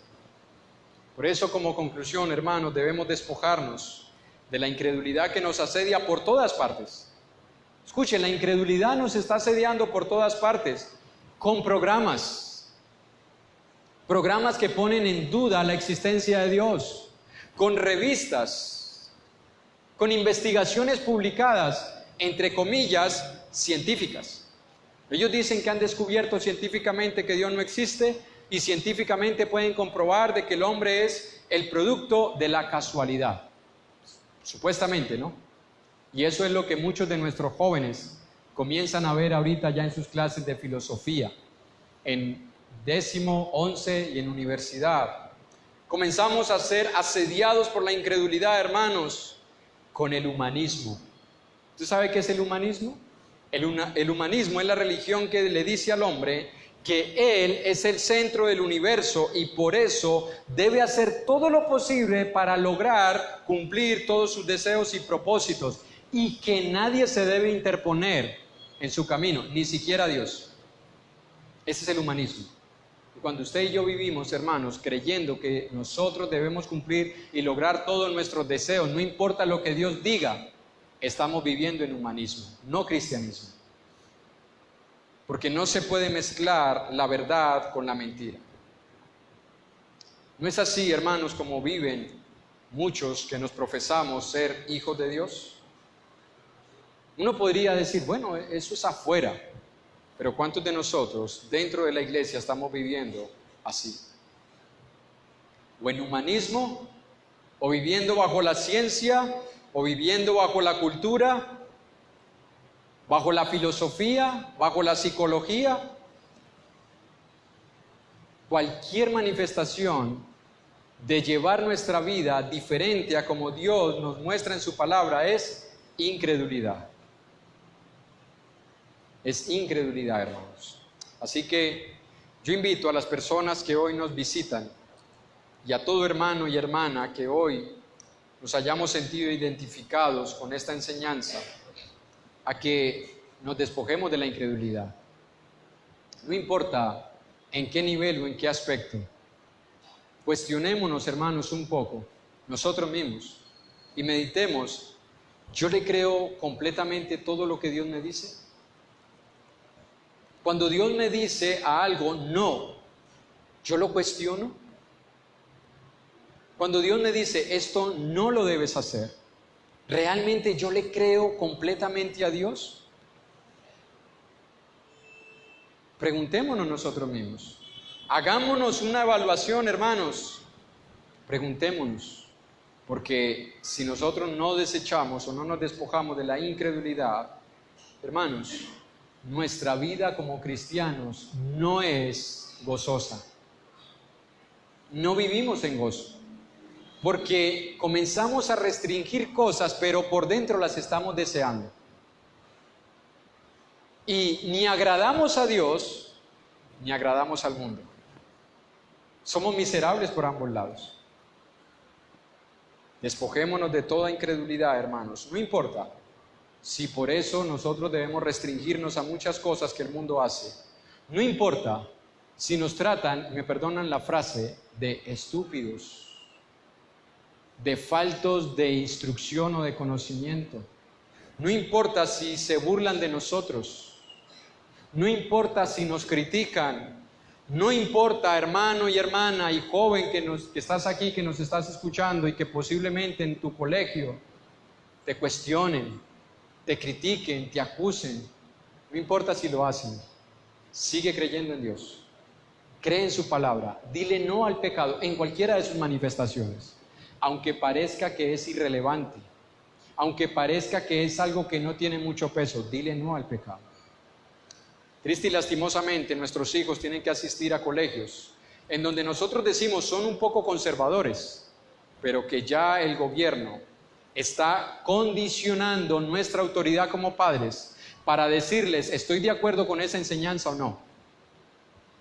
Por eso, como conclusión, hermanos, debemos despojarnos de la incredulidad que nos asedia por todas partes. Escuchen, la incredulidad nos está asediando por todas partes, con programas que ponen en duda la existencia de Dios, con revistas, con investigaciones publicadas, entre comillas, científicas. Ellos dicen que han descubierto científicamente que Dios no existe y científicamente pueden comprobar de que el hombre es el producto de la casualidad. Supuestamente, ¿no? Y eso es lo que muchos de nuestros jóvenes comienzan a ver ahorita ya en sus clases de filosofía, en 10º, 11 y en universidad. Comenzamos a ser asediados por la incredulidad, hermanos, con el humanismo. ¿Usted sabe qué es el humanismo? El humanismo es la religión que le dice al hombre que él es el centro del universo y por eso debe hacer todo lo posible para lograr cumplir todos sus deseos y propósitos y que nadie se debe interponer en su camino, ni siquiera Dios. Ese es el humanismo. Cuando usted y yo vivimos, hermanos, creyendo que nosotros debemos cumplir y lograr todos nuestros deseos, no importa lo que Dios diga, estamos viviendo en humanismo, no cristianismo. Porque no se puede mezclar la verdad con la mentira. ¿No es así, hermanos, como viven muchos que nos profesamos ser hijos de Dios? Uno podría decir, bueno, eso es afuera. Pero ¿cuántos de nosotros dentro de la iglesia estamos viviendo así? O en humanismo, o viviendo bajo la ciencia, o viviendo bajo la cultura, bajo la filosofía, bajo la psicología. Cualquier manifestación de llevar nuestra vida diferente a como Dios nos muestra en su palabra es incredulidad. Es incredulidad, hermanos. Así que yo invito a las personas que hoy nos visitan y a todo hermano y hermana que hoy nos hayamos sentido identificados con esta enseñanza, a que nos despojemos de la incredulidad. No importa en qué nivel o en qué aspecto. Cuestionémonos, hermanos, un poco, nosotros mismos, y meditemos, ¿yo le creo completamente todo lo que Dios me dice? Cuando Dios me dice a algo no, ¿yo lo cuestiono? Cuando Dios me dice esto no lo debes hacer, ¿realmente yo le creo completamente a Dios? Preguntémonos nosotros mismos. Hagámonos una evaluación, hermanos. Preguntémonos. Porque si nosotros no desechamos o no nos despojamos de la incredulidad, hermanos, nuestra vida como cristianos no es gozosa. No vivimos en gozo. Porque comenzamos a restringir cosas, pero por dentro las estamos deseando. Y ni agradamos a Dios, ni agradamos al mundo. Somos miserables por ambos lados. Despojémonos de toda incredulidad, hermanos. No importa si por eso nosotros debemos restringirnos a muchas cosas que el mundo hace. No importa si nos tratan, me perdonan la frase, de estúpidos, de faltos de instrucción o de conocimiento. No importa si se burlan de nosotros. No importa si nos critican. No importa, hermano y hermana y joven que estás aquí, que nos estás escuchando y que posiblemente en tu colegio te cuestionen, te critiquen, te acusen. No importa si lo hacen. Sigue creyendo en Dios. cree en su palabra, dile no al pecado en cualquiera de sus manifestaciones, aunque parezca que es irrelevante, aunque parezca que es algo que no tiene mucho peso, dile no al pecado. Triste y lastimosamente, nuestros hijos tienen que asistir a colegios en donde nosotros decimos son un poco conservadores, pero que ya el gobierno está condicionando nuestra autoridad como padres para decirles, ¿estoy de acuerdo con esa enseñanza o no?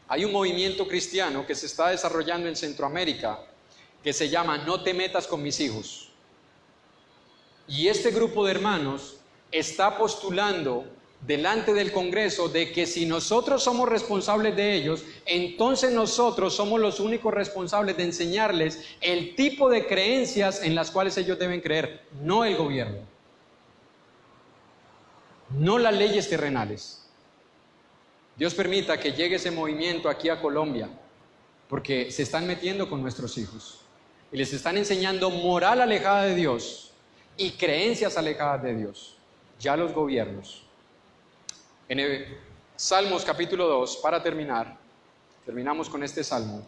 Hay un movimiento cristiano que se está desarrollando en Centroamérica que se llama No te metas con mis hijos. Y este grupo de hermanos está postulando delante del Congreso de que si nosotros somos responsables de ellos, entonces nosotros somos los únicos responsables de enseñarles el tipo de creencias en las cuales ellos deben creer, no el gobierno, no las leyes terrenales. Dios permita que llegue ese movimiento aquí a Colombia, porque se están metiendo con nuestros hijos y les están enseñando moral alejada de Dios y creencias alejadas de Dios, ya los gobiernos. En el Salmos capítulo 2, para terminar, terminamos con este salmo.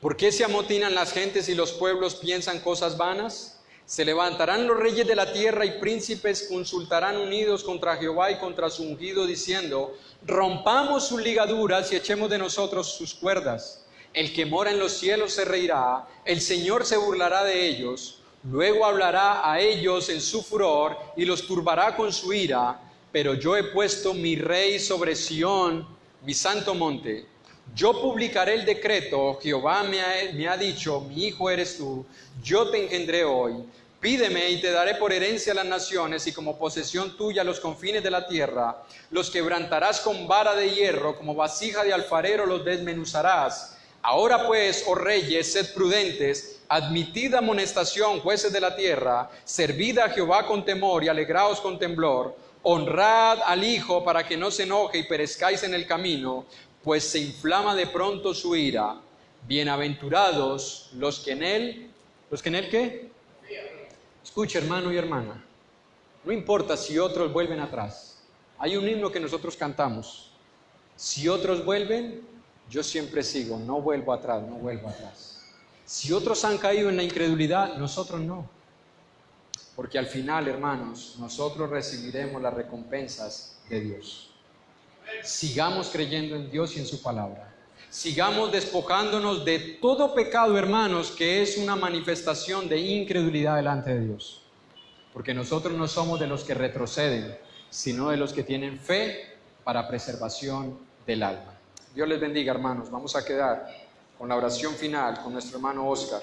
¿Por qué se amotinan las gentes y los pueblos piensan cosas vanas? Se levantarán los reyes de la tierra y príncipes consultarán unidos contra Jehová y contra su ungido, diciendo, rompamos sus ligaduras y echemos de nosotros sus cuerdas. El que mora en los cielos se reirá, el Señor se burlará de ellos, luego hablará a ellos en su furor y los turbará con su ira, pero yo he puesto mi rey sobre Sión, mi santo monte. Yo publicaré el decreto, Jehová me ha dicho, mi hijo eres tú, yo te engendré hoy. Pídeme y te daré por herencia a las naciones y como posesión tuya los confines de la tierra. Los quebrantarás con vara de hierro, como vasija de alfarero los desmenuzarás. Ahora pues, oh reyes, sed prudentes, admitid amonestación, jueces de la tierra, servid a Jehová con temor y alegraos con temblor. Honrad al Hijo para que no se enoje y perezcáis en el camino, pues se inflama de pronto su ira. Bienaventurados los que en él ¿qué? Escucha, hermano y hermana, no importa si otros vuelven atrás. Hay un himno que nosotros cantamos. Si otros vuelven, yo siempre sigo, no vuelvo atrás, no vuelvo atrás. Si otros han caído en la incredulidad, nosotros no. Porque al final, hermanos, nosotros recibiremos las recompensas de Dios. Sigamos creyendo en Dios y en su palabra. Sigamos despojándonos de todo pecado, hermanos, que es una manifestación de incredulidad delante de Dios. Porque nosotros no somos de los que retroceden, sino de los que tienen fe para preservación del alma. Dios les bendiga, hermanos. Vamos a quedar con la oración final con nuestro hermano Oscar.